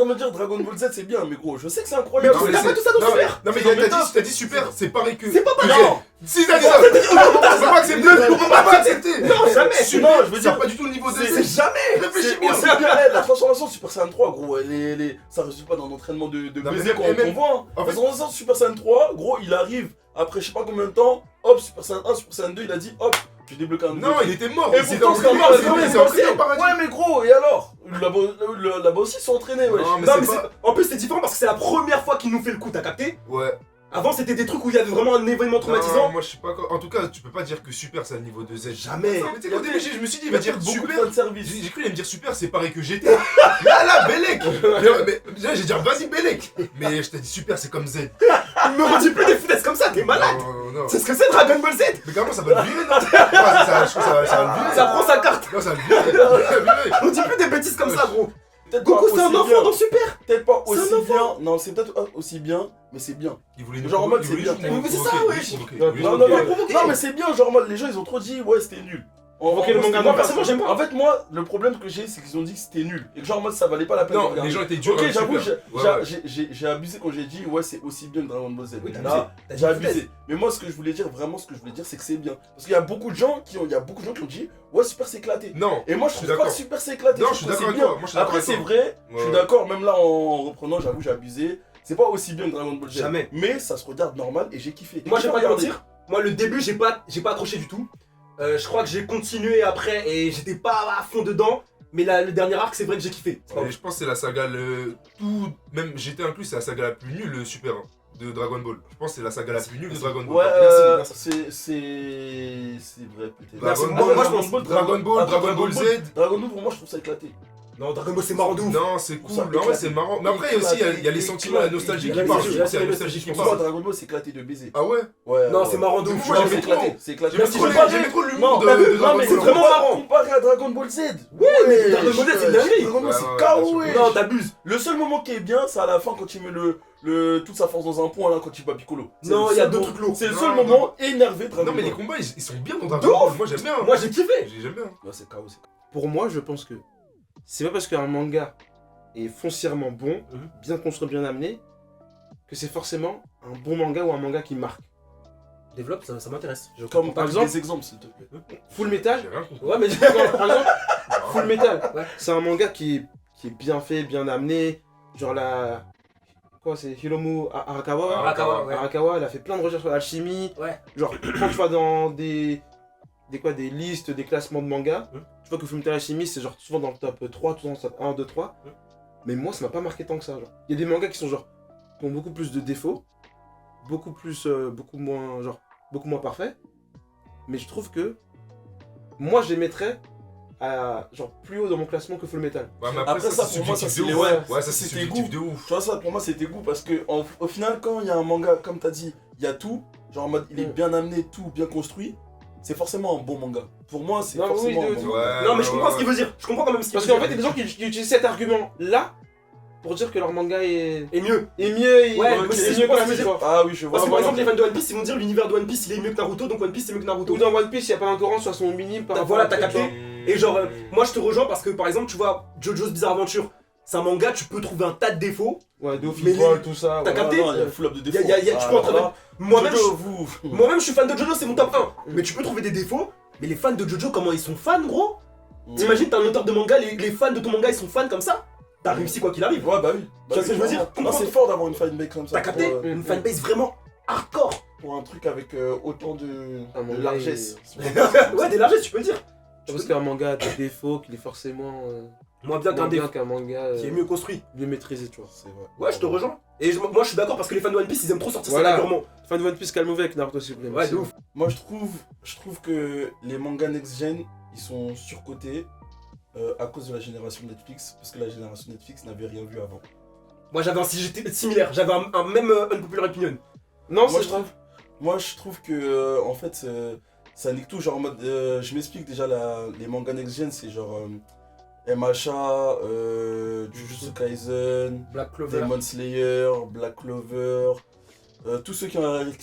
Speaker 4: de me dire Dragon Ball Z c'est bien, mais gros, je sais que c'est
Speaker 1: Mais
Speaker 4: incroyable.
Speaker 1: tu t'as pas tout ça dans
Speaker 3: Non,
Speaker 1: Super.
Speaker 3: Non mais t'as dit super, c'est pareil que.
Speaker 1: C'est pas
Speaker 3: que
Speaker 1: pareil.
Speaker 3: Si t'as dit ça. On peut pas accepter. On peut pas accepter.
Speaker 1: Non jamais.
Speaker 3: Super,
Speaker 4: Non, je veux
Speaker 3: c'est
Speaker 4: dire,
Speaker 3: pas du tout le niveau de.
Speaker 1: C'est jamais.
Speaker 3: Réfléchis
Speaker 4: C'est
Speaker 3: bien.
Speaker 4: aussi bien, la transformation de Super Saiyan 3, gros, ça résulte pas d'un entraînement de
Speaker 3: Non, mais
Speaker 4: baiser
Speaker 3: même-
Speaker 4: qu'on voit. Hein.
Speaker 3: en
Speaker 4: La
Speaker 3: fait-
Speaker 4: transformation de Super Saiyan 3, gros, il arrive après je sais pas combien de temps, hop, Super Saiyan 1, Super Saiyan 2, il a dit hop, j'ai débloqué un nouveau
Speaker 3: Non,
Speaker 4: truc.
Speaker 3: il était mort.
Speaker 4: Et
Speaker 3: Il s'est
Speaker 4: pourtant,
Speaker 3: entraîné,
Speaker 4: c'est
Speaker 3: c'est entraîné au paradis.
Speaker 4: Ouais, mais gros, et alors Là-bas aussi, ils sont entraînés, wesh.
Speaker 3: Non, mais
Speaker 1: Non
Speaker 3: c'est
Speaker 1: mais
Speaker 3: pas.
Speaker 1: en plus c'est différent parce que c'est la première fois qu'il nous fait le coup, t'as capté?
Speaker 3: Ouais.
Speaker 1: Avant c'était des trucs où il y avait vraiment un événement
Speaker 3: Non,
Speaker 1: traumatisant.
Speaker 3: moi je sais pas quoi. En tout cas, tu peux pas dire que super c'est un niveau de Z.
Speaker 1: Jamais.
Speaker 3: Non, mais tu sais, au début, je me suis dit, il
Speaker 4: Il
Speaker 3: va dire
Speaker 4: beaucoup
Speaker 3: super.
Speaker 4: de service.
Speaker 3: J'ai cru qu'il allait me dire super, c'est pareil que j'étais. Là, Bellec. Mais déjà, j'ai dit vas-y, Bellec. Mais je t'ai dit super, c'est comme Z.
Speaker 1: Me redis plus des foutaises comme ça, t'es malade.
Speaker 3: Non.
Speaker 1: C'est ce que c'est Dragon Ball Z.
Speaker 3: Mais comment ça va le virer, non Ouais, je trouve ça va le virer.
Speaker 1: Ça prend sa carte.
Speaker 3: Non, ça va le virer.
Speaker 1: On dit plus des bêtises comme ça, gros.
Speaker 4: Peut-être
Speaker 1: Goku
Speaker 4: pas
Speaker 1: c'est un
Speaker 4: aussi
Speaker 1: enfant
Speaker 4: bien.
Speaker 1: dans Super.
Speaker 4: Peut-être pas
Speaker 1: C'est un
Speaker 4: aussi
Speaker 1: enfant.
Speaker 4: bien. Non, c'est peut-être aussi bien, mais c'est bien.
Speaker 3: Il voulait nous
Speaker 4: Genre en mode,
Speaker 3: il voulait
Speaker 4: c'est
Speaker 3: juste
Speaker 4: bien.
Speaker 3: nous
Speaker 1: Mais c'est ça,
Speaker 3: provoquer,
Speaker 1: wesh.
Speaker 3: nous provoquer.
Speaker 2: Non,
Speaker 3: Lui,
Speaker 4: Non,
Speaker 3: nous
Speaker 4: non,
Speaker 3: provoquer.
Speaker 4: non, non, mais c'est bien, genre en mode, les gens ils ont trop dit, ouais, c'était nul.
Speaker 2: Provoquer le manga
Speaker 4: moi,
Speaker 2: non,
Speaker 4: personnellement,
Speaker 1: j'aime pas.
Speaker 4: En fait, moi, le problème que j'ai, c'est qu'ils ont dit que c'était nul. Et que genre, en mode, ça valait pas la peine de
Speaker 3: Non,
Speaker 4: regarder.
Speaker 3: les gens étaient durs.
Speaker 4: Ok,
Speaker 3: avec
Speaker 4: j'avoue,
Speaker 3: Super.
Speaker 4: j'ai abusé quand j'ai dit, ouais, c'est aussi bien que Dragon Ball Z.
Speaker 1: Oui, t'as
Speaker 4: Là,
Speaker 1: abusé.
Speaker 4: j'ai abusé. Mais moi, ce que je voulais dire, vraiment, ce que je voulais dire, c'est que c'est bien. Parce qu'il y a beaucoup de gens qui ont dit, ouais, Super, c'est éclaté.
Speaker 3: Non.
Speaker 4: Et moi, je
Speaker 3: Je suis
Speaker 4: trouve pas que
Speaker 3: d'accord.
Speaker 4: Super, c'est éclaté.
Speaker 3: Non, je suis
Speaker 4: trouve que
Speaker 3: d'accord avec
Speaker 4: c'est bien.
Speaker 3: toi. Moi, je suis d'accord
Speaker 4: Après,
Speaker 3: avec
Speaker 4: c'est
Speaker 3: toi.
Speaker 4: vrai, je suis
Speaker 3: Ouais.
Speaker 4: d'accord, même là, en reprenant, j'avoue, j'ai abusé. C'est pas aussi bien que Dragon Ball Z.
Speaker 1: Jamais.
Speaker 4: Mais ça se regarde normal et j'ai kiffé.
Speaker 1: Moi, je vais pas te
Speaker 4: Regardez.
Speaker 1: mentir. Moi, le début, j'ai pas accroché du tout. Je crois que j'ai continué après et j'étais pas à fond dedans. Mais là, le dernier arc, c'est vrai que j'ai kiffé. C'est pas
Speaker 3: Et
Speaker 1: vrai.
Speaker 3: je pense que c'est la saga même GT inclus, c'est la saga la plus nulle, le Super de Dragon Ball. Je pense que c'est la saga la plus nulle de Dragon Ball.
Speaker 4: Ouais,
Speaker 2: Merci.
Speaker 4: c'est vrai peut-être.
Speaker 1: Merci.
Speaker 3: Dragon Ball,
Speaker 1: Moi, je pense
Speaker 3: Dragon Ball, Dragon Ball Z.
Speaker 4: Dragon Ball, pour moi, je trouve ça éclaté.
Speaker 1: Non, Dragon Ball, c'est marrant de ouf.
Speaker 3: Non, c'est
Speaker 4: Ça
Speaker 3: cool. En vrai, c'est marrant. Mais après, aussi, il y a les sentiments, la nostalgie qui parlent. Je pense qu'il y a la nostalgie qui
Speaker 4: Pour moi,
Speaker 3: parle.
Speaker 4: Dragon Ball, c'est éclaté de baiser.
Speaker 3: Ah ouais?
Speaker 4: Ouais.
Speaker 1: Non,
Speaker 4: ouais.
Speaker 1: c'est marrant de ouf.
Speaker 3: Moi,
Speaker 4: Non,
Speaker 3: j'aimais
Speaker 4: c'est
Speaker 3: trop.
Speaker 4: éclaté. C'est éclaté.
Speaker 3: J'aimais
Speaker 1: si
Speaker 3: trop
Speaker 1: je
Speaker 3: les-
Speaker 1: parlais-
Speaker 3: j'aimais trop
Speaker 4: Non,
Speaker 3: l'humour
Speaker 4: mais
Speaker 3: de Dragon
Speaker 1: c'est
Speaker 3: Ball.
Speaker 1: vraiment marrant.
Speaker 4: Comparé à Dragon Ball Z.
Speaker 1: Ouais, mais Dragon Ball Z, c'est une dinguerie.
Speaker 4: Dragon Ball,
Speaker 3: Ouais,
Speaker 4: c'est
Speaker 3: ouais,
Speaker 4: KO.
Speaker 1: Non, t'abuses.
Speaker 4: Le seul moment qui est bien, c'est à la fin quand il met toute sa force dans un point là quand il bat Piccolo. C'est
Speaker 1: Non,
Speaker 4: le
Speaker 1: il y a
Speaker 4: seul
Speaker 1: deux
Speaker 4: moment-
Speaker 1: trucs lourds.
Speaker 4: C'est le
Speaker 3: Non,
Speaker 4: seul
Speaker 3: non,
Speaker 4: moment énervé de Dragon
Speaker 3: Non, mais les
Speaker 4: Ball.
Speaker 3: combats, ils sont bien dans
Speaker 1: De
Speaker 3: Dragon Ball.
Speaker 1: ouf.
Speaker 3: Moi, j'aime bien.
Speaker 1: Moi, j'ai kiffé.
Speaker 3: J'aime bien.
Speaker 4: Ouais, c'est KO.
Speaker 2: Pour moi, je pense que c'est pas parce qu'un manga est foncièrement bon, bien construit, bien amené, que c'est forcément un bon manga ou un manga qui marque.
Speaker 1: Développe, ça m'intéresse.
Speaker 4: Comme
Speaker 2: Par
Speaker 4: par
Speaker 2: exemple-
Speaker 4: des exemples, s'il te plaît.
Speaker 2: Full Metal,
Speaker 3: J'ai rien compris.
Speaker 1: Ouais, mais
Speaker 2: par exemple, Full Metal,
Speaker 1: Ouais.
Speaker 2: c'est un manga qui est bien fait, bien amené. Genre la. Quoi, c'est Hiromu Arakawa.
Speaker 1: Arakawa, ouais.
Speaker 2: Arakawa, elle a fait plein de recherches sur l'alchimie.
Speaker 1: Ouais.
Speaker 2: Genre, quand tu vas dans des listes, des classements de mangas,
Speaker 1: Hum.
Speaker 2: tu vois que Fullmetal Alchemist, c'est genre souvent dans le top 3, souvent dans le top 1, 2, 3.
Speaker 1: Hum.
Speaker 2: Mais moi, ça m'a pas marqué tant que ça. Genre. Il y a des mangas qui sont genre, qui ont beaucoup plus de défauts, beaucoup moins parfaits. Mais je trouve que moi, je les mettrais à genre plus haut dans mon classement que Fullmetal.
Speaker 3: Ouais, mais
Speaker 4: Après ça, pour moi, ça,
Speaker 3: subjectif
Speaker 4: c'est
Speaker 3: de
Speaker 4: les-
Speaker 3: ouf.
Speaker 4: ouais,
Speaker 3: Ouais, ça,
Speaker 4: c'est
Speaker 3: c'est
Speaker 4: tes
Speaker 3: subjectif
Speaker 4: goûts.
Speaker 3: de ouf.
Speaker 4: Tu vois, ça pour moi c'était goût parce que au final, quand il y a un manga, comme t'as dit, il y a tout, genre en mode il est bien amené, tout bien construit, c'est forcément un bon manga. Pour moi, c'est
Speaker 2: Non,
Speaker 4: forcément
Speaker 2: oui,
Speaker 4: un
Speaker 2: de-
Speaker 4: bon
Speaker 2: de-
Speaker 4: manga.
Speaker 3: Ouais,
Speaker 1: Non, mais je
Speaker 3: ouais,
Speaker 1: comprends ce
Speaker 3: ouais.
Speaker 1: qu'il veut dire. Je comprends quand même ce qu'il
Speaker 2: Parce
Speaker 1: veut
Speaker 2: qu'en
Speaker 1: dire.
Speaker 2: fait, il y a des gens qui utilisent cet argument-là pour dire que leur manga est
Speaker 1: Et mieux.
Speaker 2: mieux et
Speaker 1: Ouais,
Speaker 2: ok,
Speaker 1: mais c'est
Speaker 2: c'est mieux
Speaker 1: pas
Speaker 2: que
Speaker 1: ce que
Speaker 2: la
Speaker 1: je
Speaker 2: musique.
Speaker 4: Ah oui, je vois.
Speaker 1: Parce que par
Speaker 4: voilà.
Speaker 1: exemple, les fans de One Piece, ils vont dire l'univers de One Piece il est mieux que Naruto, donc One Piece c'est mieux que Naruto.
Speaker 2: Ou dans One Piece, il n'y a pas d'encourant sur son minime par rapport
Speaker 1: Voilà,
Speaker 2: à
Speaker 1: t'as
Speaker 2: truc,
Speaker 1: capté.
Speaker 2: genre.
Speaker 1: Et genre, moi je te rejoins parce que par exemple, tu vois, JoJo's Bizarre Adventure, c'est un manga, tu peux trouver un tas de défauts.
Speaker 2: Ouais,
Speaker 1: Mais
Speaker 2: Dofi,
Speaker 1: les-
Speaker 2: Ball, tout ça.
Speaker 1: T'as
Speaker 2: ouais.
Speaker 1: capté
Speaker 4: Non, il y a full up de défauts.
Speaker 1: Tu peux en trouver. Moi-même,
Speaker 4: Jojo,
Speaker 1: je-
Speaker 4: vous.
Speaker 1: moi-même, je suis fan de JoJo, c'est mon top 1. Mais tu peux trouver des défauts. Mais les fans de JoJo, comment ils sont fans, gros? T'imagines, t'es un auteur de manga, les fans de ton manga, ils sont fans comme ça? T'as réussi quoi qu'il arrive.
Speaker 4: Ouais, bah oui.
Speaker 1: Tu vois ce que je veux dire?
Speaker 4: Non, c'est fort d'avoir une fanbase comme ça.
Speaker 1: T'as capté?
Speaker 4: pour,
Speaker 1: Une fanbase vraiment hardcore.
Speaker 4: pour un truc avec autant
Speaker 2: Un
Speaker 4: de
Speaker 2: manga
Speaker 4: largesse.
Speaker 1: Ouais, des largesses, tu peux le dire.
Speaker 2: Parce qu'un manga a des défauts, qu'il est forcément
Speaker 1: Moins bien qu'un
Speaker 2: moins bien
Speaker 1: défaut
Speaker 2: qu'un manga
Speaker 1: qui est mieux construit.
Speaker 2: mieux maîtrisé, tu vois.
Speaker 4: C'est vrai.
Speaker 1: Ouais, je te rejoins. Et moi, je suis d'accord parce que les fans de One Piece, ils aiment trop sortir
Speaker 2: Voilà.
Speaker 1: ça régulièrement.
Speaker 2: Fan de One Piece, calme-vous avec Naruto s'il vous plaît.
Speaker 1: Ouais,
Speaker 2: merci.
Speaker 1: de ouf.
Speaker 4: Moi, je trouve que les mangas next-gen, ils sont surcotés à cause de la génération Netflix. Parce que la génération Netflix n'avait rien vu avant.
Speaker 1: Moi, j'avais un sujet similaire. J'avais un même unpopular opinion.
Speaker 2: Non,
Speaker 4: Moi,
Speaker 2: c'est
Speaker 4: je trouve, moi, je trouve que, en fait, ça nique tout. Genre, en mode, je m'explique déjà, les mangas next-gen, c'est genre MHA, Jujutsu Kaisen,
Speaker 1: Black Clover.
Speaker 4: Demon Slayer, Black Clover. Tous ceux qui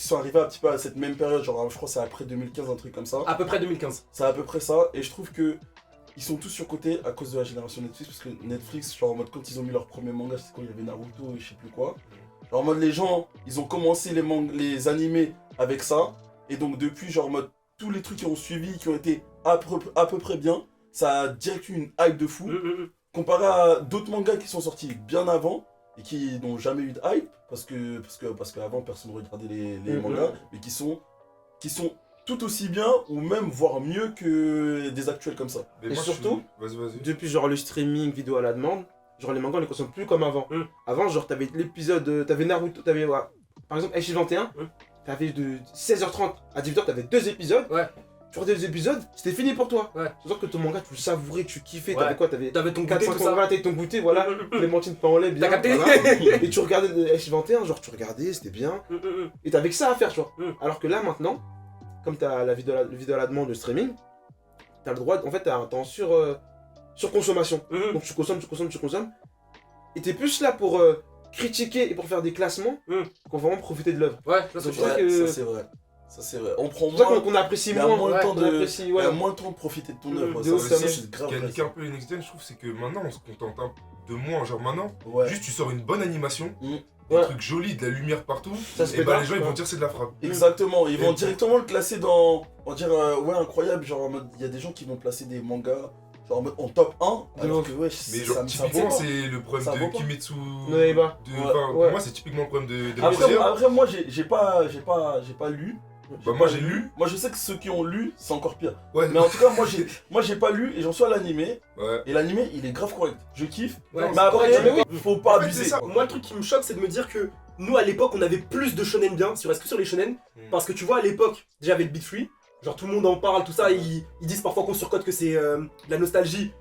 Speaker 4: sont arrivés un petit peu à cette même période, genre je crois que c'est après 2015, un truc comme ça.
Speaker 1: À peu près 2015.
Speaker 4: C'est à peu près ça, et je trouve que ils sont tous surcotés à cause de la génération Netflix, parce que Netflix, genre en mode quand ils ont mis leur premier manga, c'était quand il y avait Naruto et je sais plus quoi. Genre en mode les gens, ils ont commencé les animés avec ça, et donc depuis, genre en mode tous les trucs qui ont suivi, qui ont été à peu près bien, ça a direct eu une hype de fou, comparé à d'autres mangas qui sont sortis bien avant, et qui n'ont jamais eu de hype, parce que avant personne ne regardait les mangas, mais qui sont tout aussi bien, ou même voire mieux que des actuels comme ça.
Speaker 3: Mais
Speaker 2: Et
Speaker 3: moi, je
Speaker 2: surtout,
Speaker 3: suis- Vas-y.
Speaker 2: depuis genre le streaming vidéo à la demande, genre les mangas on les consomme plus comme avant. Avant, genre t'avais l'épisode, t'avais Naruto, t'avais par exemple H21, t'avais de 16h30 à 18h, t'avais 2 épisodes.
Speaker 1: Ouais.
Speaker 2: Tu regardais 2 épisodes, c'était fini pour toi.
Speaker 1: Ouais.
Speaker 2: C'est-à-dire que ton manga tu le savourais, tu kiffais,
Speaker 1: Ouais.
Speaker 2: t'avais quoi, t'avais
Speaker 1: T'avais ton
Speaker 2: 4
Speaker 1: goûter,
Speaker 2: 5
Speaker 1: tout
Speaker 2: ans,
Speaker 1: ça.
Speaker 2: voilà, t'avais ton goûter, voilà, Clémentine pain au lait, bien.
Speaker 1: T'as capté
Speaker 2: voilà. Et tu regardais H21, genre tu regardais, c'était bien. Et t'avais que ça à faire, tu vois. Alors que là maintenant, comme t'as le vidéo à la demande, le streaming, t'as le droit, en fait, t'es en surconsommation. Donc tu consommes. Et t'es plus là pour critiquer et pour faire des classements qu'on vraiment profiter de l'œuvre.
Speaker 1: Ouais, là, c'est
Speaker 2: Donc,
Speaker 1: vrai.
Speaker 2: que-
Speaker 4: Ça c'est vrai. Ça c'est vrai. On prend
Speaker 2: C'est pour ça
Speaker 4: moins,
Speaker 2: qu'on apprécie
Speaker 4: il y a
Speaker 2: moins.
Speaker 4: moins le
Speaker 2: ouais,
Speaker 4: temps
Speaker 2: on
Speaker 4: de-
Speaker 2: apprécie,
Speaker 4: il y
Speaker 2: ouais.
Speaker 4: a moins le temps de profiter de ton œuvre.
Speaker 2: de
Speaker 4: Ça,
Speaker 2: ouf,
Speaker 4: c'est-
Speaker 2: ça,
Speaker 4: c'est grave
Speaker 3: Ce qui a
Speaker 4: vrai,
Speaker 3: niqué
Speaker 4: ça.
Speaker 3: un peu les Next Gen, je trouve, c'est que maintenant on se contente de moins. Genre maintenant,
Speaker 4: Ouais.
Speaker 3: juste tu sors une bonne animation,
Speaker 4: Mm.
Speaker 3: des
Speaker 2: Ouais.
Speaker 3: trucs jolis, de la lumière partout,
Speaker 2: Ça se
Speaker 3: et
Speaker 2: fait
Speaker 3: bah
Speaker 2: pas,
Speaker 3: les gens ils
Speaker 2: ouais.
Speaker 3: vont dire c'est de la frappe.
Speaker 4: Exactement, ils vont
Speaker 3: Et-
Speaker 4: directement le classer dans. On va dire, ouais, incroyable. Genre, en mode, il y a des gens qui vont placer des mangas genre en mode en top 1.
Speaker 2: De
Speaker 4: Alors
Speaker 2: ouf.
Speaker 4: que, ouais,
Speaker 3: Mais
Speaker 4: ça
Speaker 3: genre,
Speaker 4: me
Speaker 3: typiquement,
Speaker 4: vaut pas.
Speaker 3: c'est le problème
Speaker 4: Ça vaut
Speaker 3: de
Speaker 4: pas.
Speaker 3: Kimetsu.
Speaker 2: No Yaiba.
Speaker 3: de-
Speaker 4: Ouais.
Speaker 3: enfin,
Speaker 2: Ouais.
Speaker 3: Pour moi, c'est typiquement le problème de
Speaker 4: Après,
Speaker 3: Media.
Speaker 4: après, moi, j'ai pas lu.
Speaker 3: Bah, moi, j'ai lu.
Speaker 4: Moi, je sais que ceux qui ont lu, c'est encore pire.
Speaker 3: Ouais,
Speaker 4: Mais en tout cas, moi, j'ai pas lu et j'en suis à l'animé.
Speaker 3: ouais.
Speaker 4: Et l'animé, il est grave correct. Je kiffe.
Speaker 1: Ouais,
Speaker 4: Mais après,
Speaker 1: c'est correct,
Speaker 4: faut pas
Speaker 3: En fait,
Speaker 4: abuser.
Speaker 3: c'est ça.
Speaker 1: Moi, le truc qui me choque, c'est de me dire que nous, à l'époque, on avait plus de shonen bien, si on reste que sur les shonen. Parce que tu vois, à l'époque, déjà avec Beat Free, genre tout le monde en parle, tout ça, ils disent parfois qu'on surcote que c'est de la nostalgie.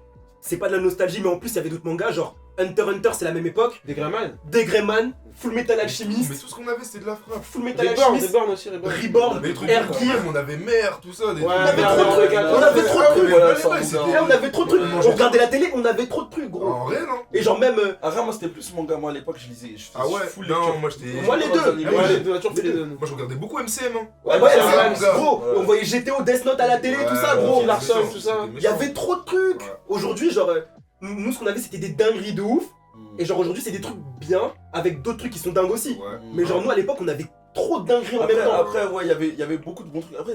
Speaker 1: C'est pas de la nostalgie, mais en plus, il y avait d'autres mangas, genre Hunter x Hunter, c'est la même époque.
Speaker 2: Des Greyman.
Speaker 1: Degreyman, Full Metal
Speaker 3: Mais
Speaker 1: Alchemist,
Speaker 3: tout ce qu'on avait, c'était de la frappe.
Speaker 1: Full Metal
Speaker 2: Reborn
Speaker 1: Alchemist,
Speaker 2: aussi, Reborn.
Speaker 1: Reborn,
Speaker 3: Mais les trucs
Speaker 1: Air
Speaker 3: quand
Speaker 1: Gear.
Speaker 3: même, on avait mer, tout ça. Des
Speaker 2: Ouais,
Speaker 3: trucs-
Speaker 1: On avait
Speaker 2: mais
Speaker 1: trop de
Speaker 2: ouais,
Speaker 1: trucs,
Speaker 2: ouais,
Speaker 1: on avait
Speaker 2: ouais,
Speaker 1: trop
Speaker 3: ouais,
Speaker 1: de trucs.
Speaker 3: mais
Speaker 4: Voilà,
Speaker 3: ouais,
Speaker 4: ça,
Speaker 3: ouais,
Speaker 4: on
Speaker 3: c'était-
Speaker 4: a-
Speaker 1: Eh, on avait trop de trucs.
Speaker 3: On
Speaker 1: On
Speaker 3: mangeait
Speaker 1: regardait la télé, on avait trop de trucs, gros.
Speaker 3: En vrai, non?
Speaker 1: Et genre même,
Speaker 4: Après, moi, c'était plus manga. Moi, à l'époque, je lisais. Je faisais
Speaker 3: Ah ouais?
Speaker 4: full
Speaker 3: Non,
Speaker 4: lecture.
Speaker 3: moi j'étais.
Speaker 1: Moi, les deux.
Speaker 2: Ouais, les deux, la toujours fait les deux.
Speaker 3: Moi je regardais beaucoup MCM. Hein.
Speaker 1: ouais,
Speaker 2: ouais,
Speaker 1: c'est
Speaker 2: ouais,
Speaker 1: gros.
Speaker 4: ouais.
Speaker 1: On voyait GTO, Death Note à la télé, tout ça,
Speaker 3: Ouais,
Speaker 1: gros.
Speaker 2: Kill Larson,
Speaker 3: méchant,
Speaker 2: tout ça.
Speaker 3: c'était
Speaker 1: Il y avait
Speaker 3: méchant.
Speaker 1: trop de trucs.
Speaker 3: Ouais.
Speaker 1: Aujourd'hui, genre, nous, ce qu'on avait, c'était des dingueries de ouf.
Speaker 4: Mm.
Speaker 1: Et genre, aujourd'hui, c'est des trucs bien, avec d'autres trucs qui sont dingues aussi.
Speaker 3: Ouais.
Speaker 1: Mais genre, nous, à l'époque, on avait trop de dingueries en
Speaker 4: Après,
Speaker 1: même temps.
Speaker 4: après, ouais, il y avait beaucoup de bons trucs. Après,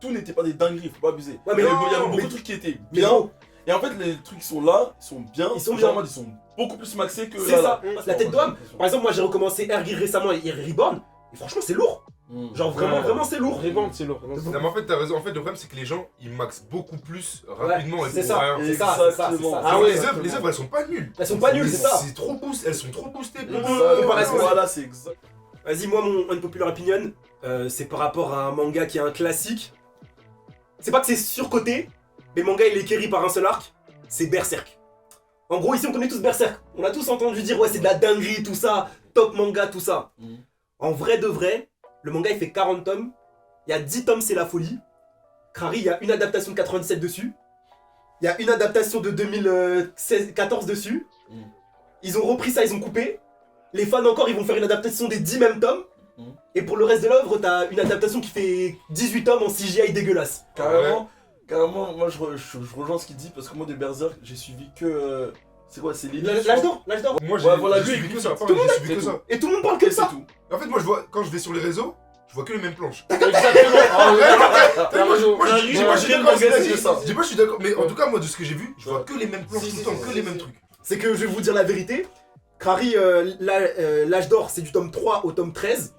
Speaker 4: tout n'était pas des dingueries, faut pas abuser.
Speaker 1: Ouais, mais
Speaker 4: il y avait,
Speaker 1: non,
Speaker 4: il y avait beaucoup
Speaker 1: mais-
Speaker 4: de trucs qui étaient
Speaker 1: Mais
Speaker 4: bien.
Speaker 1: non,
Speaker 4: Et en fait, les trucs qui sont là, ils sont bien.
Speaker 1: Ils sont
Speaker 4: genre
Speaker 1: bien.
Speaker 4: en mode, ils sont beaucoup plus maxés que
Speaker 1: c'est
Speaker 4: là.
Speaker 1: ça.
Speaker 4: là.
Speaker 1: La tête d'homme. Par exemple, moi, j'ai recommencé Air Gear récemment et Reborn. Et franchement, c'est lourd.
Speaker 4: Mm.
Speaker 1: Genre, vraiment,
Speaker 2: Ouais.
Speaker 1: vraiment, c'est lourd.
Speaker 2: Reborn, c'est lourd.
Speaker 3: Non, mais en fait, t'as raison. En fait, le problème, c'est que les gens ils maxent beaucoup plus rapidement et
Speaker 1: c'est
Speaker 3: pour
Speaker 1: ça.
Speaker 3: rien.
Speaker 1: C'est ça, c'est ça, c'est
Speaker 4: Exactement.
Speaker 1: ça.
Speaker 3: Ah
Speaker 1: Ah
Speaker 3: ouais,
Speaker 1: ouais,
Speaker 3: les œuvres, elles sont pas nulles.
Speaker 1: elles sont pas nulles, c'est ça.
Speaker 3: C'est trop boosté, elles sont trop boostées.
Speaker 1: comparaison.
Speaker 4: Voilà, c'est exact.
Speaker 1: Vas-y, moi, mon unpopular opinion, c'est par rapport à un manga qui est un classique. C'est pas que c'est surcoté, mais le manga, il est écrit par un seul arc. C'est Berserk. En gros, ici, on connaît tous Berserk. On a tous entendu dire, ouais, c'est de la dinguerie, tout ça. Top manga, tout ça.
Speaker 4: Mm.
Speaker 1: En vrai de vrai, le manga, il fait 40 tomes. Il y a 10 tomes, c'est la folie. Crary, il y a une adaptation de 97 dessus. Il y a une adaptation de 2014 dessus.
Speaker 4: Mm.
Speaker 1: Ils ont repris ça, ils ont coupé. Les fans encore, ils vont faire une adaptation des 10 mêmes tomes.
Speaker 4: Mm.
Speaker 1: Et pour le reste de l'œuvre, t'as une adaptation qui fait 18 tomes en CGI dégueulasse.
Speaker 4: Carrément, moi je rejoins ce qu'il dit parce que moi de Berserk, j'ai suivi que. C'est quoi, c'est les livres,
Speaker 1: L'âge d'or, l'âge d'or.
Speaker 3: Moi,
Speaker 4: Ouais, voilà,
Speaker 3: j'ai
Speaker 4: lui,
Speaker 3: suivi
Speaker 4: il
Speaker 3: que ça.
Speaker 4: tout
Speaker 3: J'ai
Speaker 1: le monde
Speaker 3: suivi que
Speaker 4: fait
Speaker 3: ça.
Speaker 1: Et tout le monde parle que de
Speaker 4: c'est
Speaker 1: ça.
Speaker 4: tout.
Speaker 3: En fait, moi, quand je vais sur les réseaux, je vois que les mêmes planches.
Speaker 2: Exactement. Ah ouais. T'as raison.
Speaker 3: Moi, je dis pas, je suis
Speaker 4: Quel
Speaker 3: d'accord,
Speaker 4: magazine c'est ça?
Speaker 3: je dis pas, je suis d'accord, mais en tout cas, moi, de ce que j'ai vu, je vois que les mêmes planches
Speaker 2: Si,
Speaker 3: tout le
Speaker 2: si,
Speaker 3: temps,
Speaker 2: si,
Speaker 3: que
Speaker 2: si,
Speaker 3: les mêmes
Speaker 2: si.
Speaker 3: trucs.
Speaker 1: C'est que je vais vous dire la vérité. Crary, l'âge d'or, c'est du tome 3 au tome 13.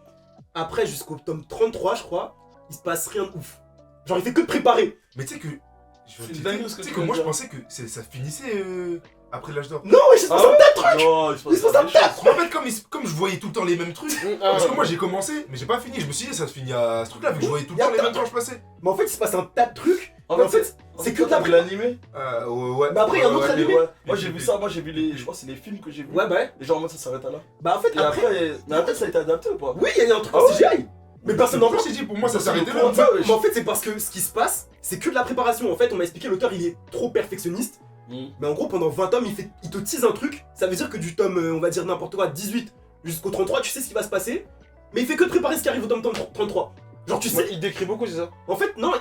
Speaker 1: Après, jusqu'au tome 33, je crois, il se passe rien de ouf. Genre, il fait que de préparer.
Speaker 3: Mais tu sais que.
Speaker 4: C'est une dinguerie ce que
Speaker 3: Tu sais
Speaker 4: tu
Speaker 3: que
Speaker 4: viens
Speaker 3: moi,
Speaker 4: de
Speaker 3: je
Speaker 4: dire.
Speaker 3: pensais que ça finissait après l'âge d'or.
Speaker 1: Non, ouais, je sais pas ça.
Speaker 4: Non,
Speaker 1: Il se passe un
Speaker 4: des choses.
Speaker 3: Mais en fait, comme je voyais tout le temps les mêmes trucs,
Speaker 2: Ah,
Speaker 3: parce que moi j'ai commencé, mais j'ai pas fini, je me suis dit ça se finit à ce truc là, vu que je voyais tout le
Speaker 1: Y a
Speaker 3: temps les
Speaker 1: ta-
Speaker 3: mêmes planches passer.
Speaker 1: Mais en fait, il se passe un tas de trucs.
Speaker 4: En
Speaker 1: Mais en
Speaker 4: fait,
Speaker 1: fait, c'est que de la
Speaker 4: t'as vu l'animé.
Speaker 3: Ouais.
Speaker 1: Mais après, il y a un autre
Speaker 3: ouais,
Speaker 1: animé.
Speaker 3: ouais.
Speaker 4: Moi j'ai vu ça, moi j'ai vu les. Je crois que c'est les films que j'ai vus.
Speaker 1: Ouais, bah ouais.
Speaker 4: Et genre en mode ça s'arrête à là.
Speaker 1: Bah en fait,
Speaker 4: Et
Speaker 1: après.
Speaker 4: après. Mais après ça a été adapté ou pas?
Speaker 1: Oui, il y a un truc
Speaker 4: Ah
Speaker 1: en
Speaker 4: ouais.
Speaker 1: CGI. Mais personne n'en
Speaker 3: Pourquoi
Speaker 1: parle.
Speaker 3: j'ai dit pour moi ça
Speaker 4: C'est
Speaker 3: s'arrêtait
Speaker 4: le
Speaker 3: là.
Speaker 4: point de ça,
Speaker 1: Mais en fait, c'est parce que ce qui se passe, c'est que de la préparation. En fait, on m'a expliqué, l'auteur, il est trop perfectionniste. Mais en gros, pendant 20 tomes, il te tease un truc. Ça veut dire que du tome, on va dire n'importe quoi, 18 jusqu'au 33, tu sais ce qui va se passer. Mais il fait que de préparer ce qui arrive au tome 33. Genre, tu sais,
Speaker 2: Il décrit beaucoup, c'est ça.
Speaker 1: en fait, non,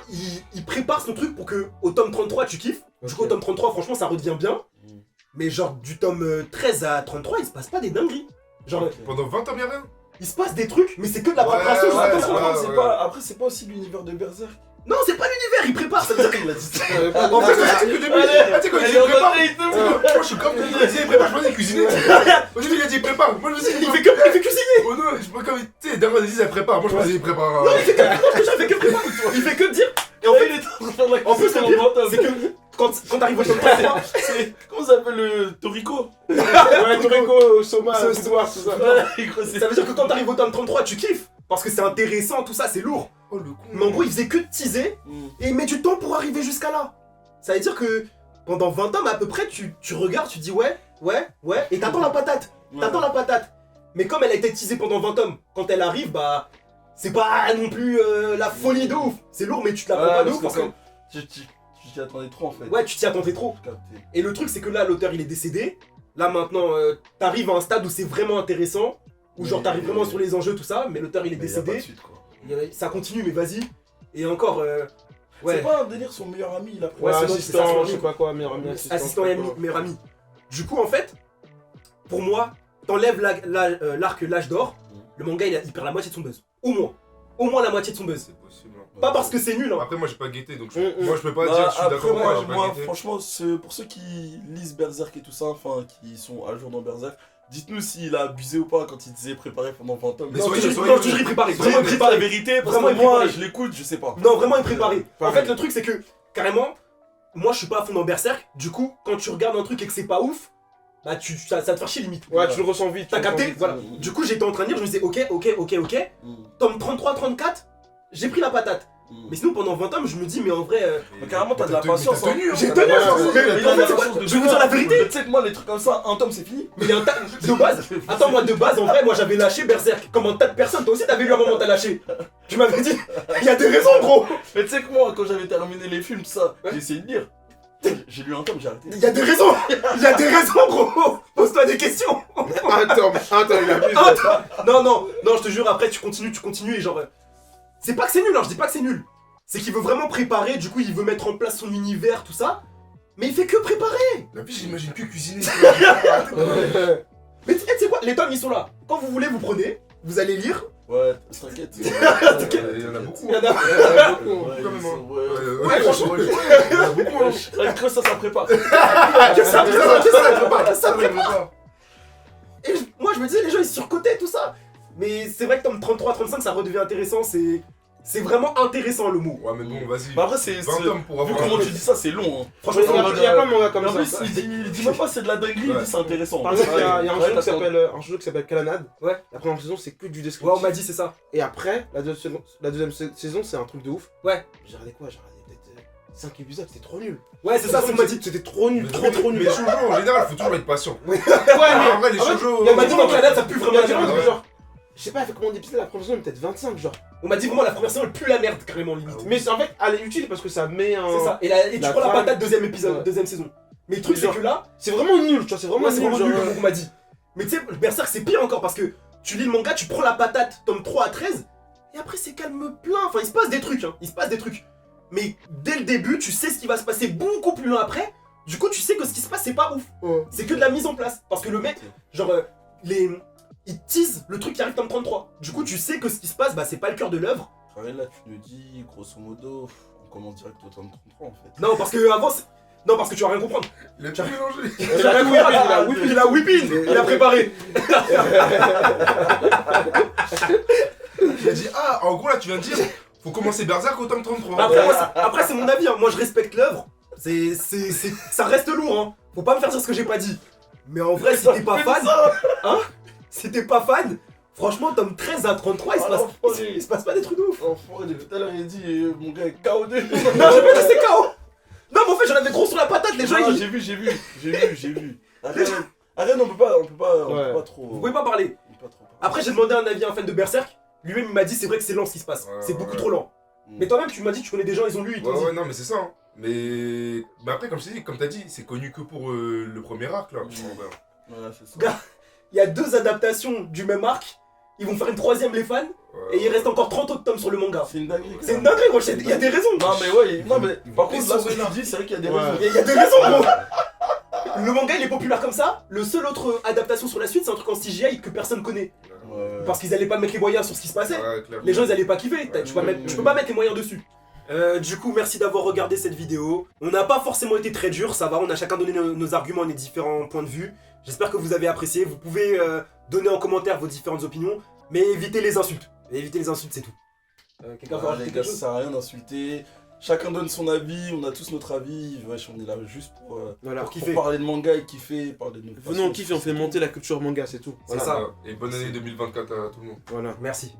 Speaker 1: il prépare son truc pour que au tome 33, tu kiffes. Du coup, au tome 33, franchement, ça redevient bien. Mais genre, du tome 13 à 33, il se passe pas des dingueries. Genre,
Speaker 3: Pendant 20 ans, y'a rien.
Speaker 1: il se passe des trucs, mais c'est que de la
Speaker 3: Ouais,
Speaker 1: préparation.
Speaker 3: ouais,
Speaker 1: jusqu'à
Speaker 3: ouais,
Speaker 1: temps.
Speaker 3: ouais.
Speaker 4: C'est pas. Après c'est pas aussi l'univers de Berserk.
Speaker 1: Non, c'est pas l'univers, il prépare. Ça veut dire
Speaker 4: Il a dit ça.
Speaker 1: En fait,
Speaker 3: Tu sais que au début, tu sais quand il dit prépare, moi je suis comme il disait prépare, je pensais cuisiner. Au début il a dit prépare, moi je me suis dit
Speaker 1: il fait cuisiner.
Speaker 3: oh non, je sais pas comme tu sais, d'abord il dit elle prépare, moi je pensais il prépare.
Speaker 1: Non, il fait que préparer. Il fait que dire. Et en fait,
Speaker 4: il est en train de faire de la
Speaker 1: en plus,
Speaker 4: cuisine
Speaker 1: le pire,
Speaker 4: en
Speaker 1: c'est que quand t'arrives au tome 33,
Speaker 4: Comment ça s'appelle le Toriko?
Speaker 2: Ouais, Toriko, Soma,
Speaker 1: Ce-
Speaker 2: Boudoir, tout ça.
Speaker 4: Ouais, gros, c'est
Speaker 1: ça veut dire que quand t'arrives au tome 33, tu kiffes. Parce que c'est intéressant, tout ça, c'est lourd.
Speaker 3: Oh le con.
Speaker 1: Mais en gros, il faisait que de teaser. Et il met du temps pour arriver jusqu'à là. Ça veut dire que pendant 20 tomes à peu près, tu regardes, tu dis ouais, et t'attends la patate. T'attends la patate. Mais comme elle a été teasée pendant 20 tomes, quand elle arrive, bah c'est pas non plus la folie de ouf. C'est lourd, mais tu te la prends pas de ouf parce que
Speaker 4: Tu t'y attendais trop en fait.
Speaker 1: ouais, tu t'y attendais trop.
Speaker 4: Capté.
Speaker 1: Et le truc, c'est que là, l'auteur il est décédé. Là maintenant, t'arrives à un stade où c'est vraiment intéressant. Où genre
Speaker 4: Mais-
Speaker 1: t'arrives vraiment sur les enjeux, tout ça, mais l'auteur il est
Speaker 4: Mais y a pas de
Speaker 1: décédé.
Speaker 4: suite, quoi.
Speaker 1: Ça continue, mais vas-y. Et encore, ouais.
Speaker 4: C'est pas un délire, son meilleur ami, il a pris.
Speaker 2: Ouais,
Speaker 1: c'est bon, c'est ça,
Speaker 2: assistant,
Speaker 1: c'est
Speaker 2: je sais pas quoi, meilleur ami,
Speaker 1: Assistant et meilleur ami. Du coup, en fait, pour moi, t'enlèves l'arc l'âge d'or, le manga il perd la moitié de son buzz. Au moins la moitié de son buzz.
Speaker 3: C'est possible. Hein.
Speaker 1: Pas parce que c'est nul, hein.
Speaker 3: Après, moi, j'ai pas guetté, donc
Speaker 2: Mm.
Speaker 3: moi, je peux pas
Speaker 4: Bah,
Speaker 3: dire que je suis
Speaker 4: après,
Speaker 3: d'accord.
Speaker 4: moi,
Speaker 3: J'ai pas
Speaker 4: moi,
Speaker 3: guetté.
Speaker 4: franchement, pour ceux qui lisent Berserk et tout ça, enfin, qui sont à jour dans Berserk, dites-nous s'il a abusé ou pas quand il disait préparer pendant Phantom.
Speaker 3: Mais
Speaker 1: Non,
Speaker 3: soyez-
Speaker 1: toujours il préparait. Vraiment il
Speaker 4: Dites la
Speaker 1: préparait.
Speaker 4: vérité, parce
Speaker 1: Vraiment,
Speaker 4: que
Speaker 1: il
Speaker 4: moi,
Speaker 1: préparait.
Speaker 4: je l'écoute, je sais pas.
Speaker 1: Non, vraiment il préparait. En
Speaker 2: Pareil.
Speaker 1: fait, le truc c'est que, carrément, moi je suis pas à fond dans Berserk. Du coup, quand tu regardes un truc et que c'est pas ouf, bah ça te fait chier limite.
Speaker 2: Ouais, tu le ressens vite.
Speaker 1: T'as
Speaker 2: tu le
Speaker 1: capté?
Speaker 2: ressens vite.
Speaker 1: Voilà. Du coup, j'étais en train de lire, je me disais, ok. Tome 33-34, j'ai pris la patate. Mais sinon, pendant 20 tomes, je me dis, mais en vrai.
Speaker 4: Mais carrément, t'as de la
Speaker 3: Mais t'as
Speaker 4: patience.
Speaker 3: tenu,
Speaker 4: hein.
Speaker 3: hein.
Speaker 1: J'ai tenu,
Speaker 3: Ouais,
Speaker 1: hein.
Speaker 3: ouais,
Speaker 1: Mais
Speaker 3: ouais,
Speaker 1: en
Speaker 4: Il
Speaker 1: fait,
Speaker 4: a la
Speaker 1: c'est quoi
Speaker 4: patience de
Speaker 1: je vais vous dire la
Speaker 4: fou.
Speaker 1: vérité.
Speaker 4: Mais tu sais que moi, les trucs comme ça, un tome, c'est fini.
Speaker 1: Mais il y a un tas de base. Attends, moi de base, en vrai, moi j'avais lâché Berserk. Comme un tas de personnes, toi aussi t'avais lu à un moment, t'as lâché. Tu m'avais dit, il y a des raisons, gros.
Speaker 4: Mais tu sais que moi, quand j'avais terminé les films, tout ça,
Speaker 1: Ouais.
Speaker 4: j'ai essayé de lire. J'ai lu un tome, j'ai arrêté.
Speaker 1: Il y a des raisons. Il y a des raisons, gros. Pose-toi des questions.
Speaker 2: Attends, il abuse.
Speaker 1: Non, je te jure, après tu continues et genre. C'est pas que c'est nul, hein, je dis pas que c'est nul. C'est qu'il veut vraiment préparer, du coup il veut mettre en place son univers, tout ça. Mais il fait que préparer.
Speaker 3: La vie, j'imagine que cuisiner.
Speaker 1: Mais tu sais quoi, les tomes ils sont là. Quand vous voulez, vous prenez, vous allez lire.
Speaker 4: Ouais, t'inquiète.
Speaker 3: Il y en a beaucoup.
Speaker 1: Il y en a.
Speaker 4: Ouais,
Speaker 3: quand même, hein.
Speaker 4: ouais.
Speaker 1: Ouais, franchement.
Speaker 3: Il y en a beaucoup. hein.
Speaker 4: Rien que ça prépare.
Speaker 1: Que ça,
Speaker 3: Ça prépare.
Speaker 1: Et moi je me disais, les gens ils surcotaient tout ça. Mais c'est vrai que tome 33-35 ça redevient intéressant, c'est vraiment intéressant le mot.
Speaker 3: Ouais, mais bon, vas-y.
Speaker 4: Bah après, c'est.
Speaker 3: 20 tomes pour
Speaker 4: Vu
Speaker 3: avoir.
Speaker 4: comment tu dis ça, c'est long. Hein.
Speaker 1: Franchement,
Speaker 2: Il y a plein de mangas comme
Speaker 4: En plus,
Speaker 2: ça.
Speaker 4: il dit même pas c'est de la dinguerie, il
Speaker 3: Ouais.
Speaker 4: dit c'est intéressant.
Speaker 2: Par exemple, il y a un
Speaker 4: Ouais,
Speaker 2: jeu
Speaker 4: t'attends.
Speaker 2: qui s'appelle Calanad.
Speaker 1: Ouais.
Speaker 2: La première saison, c'est que du
Speaker 1: ouais,
Speaker 2: descriptif.
Speaker 1: on m'a dit c'est ça.
Speaker 2: Et après, la deuxième saison, c'est un truc de ouf.
Speaker 1: Ouais.
Speaker 2: J'ai regardé quoi? J'ai regardé peut-être 5 épisodes, c'était trop nul.
Speaker 1: Ouais, c'est ça, c'est on m'a dit.
Speaker 2: C'était trop nul,
Speaker 3: Mais
Speaker 2: trop nul.
Speaker 3: Mais shoujo, en général, faut toujours être patient.
Speaker 2: Ouais,
Speaker 3: En vrai, les
Speaker 2: en fait,
Speaker 3: shoujo.
Speaker 1: On m'a dit dans Canada ça pue
Speaker 2: Il y
Speaker 1: vraiment
Speaker 2: a
Speaker 1: la
Speaker 2: des gens,
Speaker 1: merde.
Speaker 3: ouais.
Speaker 2: genre, je sais pas, elle fait combien d'épisodes la première saison, peut-être 25, genre.
Speaker 1: On m'a dit vraiment la première saison elle pue la merde carrément limite.
Speaker 2: Mais en fait, elle est utile parce que ça met un.
Speaker 1: C'est ça. Et tu
Speaker 2: la
Speaker 1: prends la
Speaker 2: trame.
Speaker 1: patate deuxième épisode,
Speaker 2: Ouais.
Speaker 1: deuxième saison. Mais le truc c'est
Speaker 2: Genre-
Speaker 1: que là,
Speaker 2: C'est vraiment nul, tu vois, c'est vraiment
Speaker 1: ouais, c'est
Speaker 2: nul.
Speaker 1: vraiment nul
Speaker 2: genre,
Speaker 1: comme on m'a dit. Mais tu sais, Berserk c'est pire encore parce que tu lis le manga, tu prends la patate, tome 3 à 13, et après c'est calme plein. Enfin, il se passe des trucs, hein. Il se passe des trucs. Mais dès le début, tu sais ce qui va se passer beaucoup plus loin après. Du coup, tu sais que ce qui se passe, c'est pas ouf.
Speaker 2: Ouais.
Speaker 1: C'est que de la mise en place. Parce que le mec, genre, il tease le truc qui arrive tome 33. Du coup, tu sais que ce qui se passe, bah, c'est pas le cœur de l'œuvre.
Speaker 4: Là, tu nous dis, grosso modo, on commence direct au tome 33 en fait.
Speaker 1: Non, parce que avant, non, parce que tu vas rien comprendre.
Speaker 3: Il a tout mélangé.
Speaker 1: Tu vas rien comprendre. Il a whipping, il a préparé.
Speaker 3: Il a dit, ah, en gros, là, tu viens de dire, faut commencer Berserk au tome 33.
Speaker 1: Après, c'est mon avis. Hein. Moi, je respecte l'œuvre. Ça reste lourd. Hein. Faut pas me faire dire ce que j'ai pas dit. Mais en vrai, si t'es pas fan, si t'es pas fan, franchement, tome 13 à 33, il se passe pas des trucs de ouf.
Speaker 4: Enfoiré, depuis tout à l'heure, il a dit, mon gars, KO2.
Speaker 1: Non, j'ai pas dit c'est KO. Non, mais en fait, j'en avais gros sur la patate, les gens,
Speaker 4: Non,
Speaker 1: ils...
Speaker 4: j'ai vu. Arrête, on peut pas trop.
Speaker 1: Vous pouvez pas parler.
Speaker 4: on peut pas trop parler.
Speaker 1: Après, j'ai demandé un avis à un fan de Berserk. Lui-même, il m'a dit, c'est vrai que c'est lent ce qui se passe.
Speaker 3: Ouais,
Speaker 1: C'est
Speaker 3: ouais,
Speaker 1: beaucoup
Speaker 3: ouais.
Speaker 1: trop lent. Mais toi-même, tu m'as dit, tu connais des gens, ils ont lu, ils t'ont dit.
Speaker 3: Ouais, non, mais c'est ça. Hein. Mais après, comme je t'ai dit, comme t'as dit, c'est connu que pour le premier arc là.
Speaker 4: Voilà, c'est ça.
Speaker 1: Gars, il y a 2 adaptations du même arc. Ils vont faire une 3ème, les fans.
Speaker 3: Ouais.
Speaker 1: Et il reste encore 30 autres tomes sur le manga.
Speaker 4: C'est une dinguerie.
Speaker 1: C'est une dinguerie, gros. Il y a des raisons.
Speaker 4: Non, mais ouais, non, mais par
Speaker 3: Ils
Speaker 4: contre, là,
Speaker 3: sont
Speaker 4: ce que
Speaker 3: là.
Speaker 4: tu dis, c'est vrai qu'il y a des
Speaker 2: Ouais.
Speaker 4: raisons.
Speaker 1: Il y a des raisons, gros. Le manga, il est populaire comme ça. Le seul autre adaptation sur la suite, c'est un truc en CGI que personne connaît.
Speaker 4: Ouais.
Speaker 1: Parce qu'ils allaient pas mettre les moyens sur ce qui se passait.
Speaker 3: Ouais, clairement.
Speaker 1: Les gens ils allaient pas kiffer, tu peux pas mettre les moyens dessus. Du coup, merci d'avoir regardé cette vidéo. On n'a pas forcément été très dur, ça va, on a chacun donné nos arguments et nos différents points de vue. J'espère que vous avez apprécié. Vous pouvez donner en commentaire vos différentes opinions, mais évitez les insultes. Évitez les insultes, c'est tout. Quelqu'un veut
Speaker 4: Voilà,
Speaker 1: rajouter
Speaker 4: les gars,
Speaker 1: quelque
Speaker 4: ça
Speaker 1: chose?
Speaker 4: sert à rien d'insulter. Chacun donne son avis, on a tous notre avis. Wesh, on est là juste pour
Speaker 2: Voilà.
Speaker 1: Pour kiffer.
Speaker 4: parler de manga et kiffer, parler de nos
Speaker 2: Venons, on kiffe et on fait monter la culture manga, c'est tout.
Speaker 1: C'est
Speaker 2: Voilà.
Speaker 1: ça.
Speaker 3: Et bonne année 2024 à tout le monde.
Speaker 2: Voilà.
Speaker 1: Merci.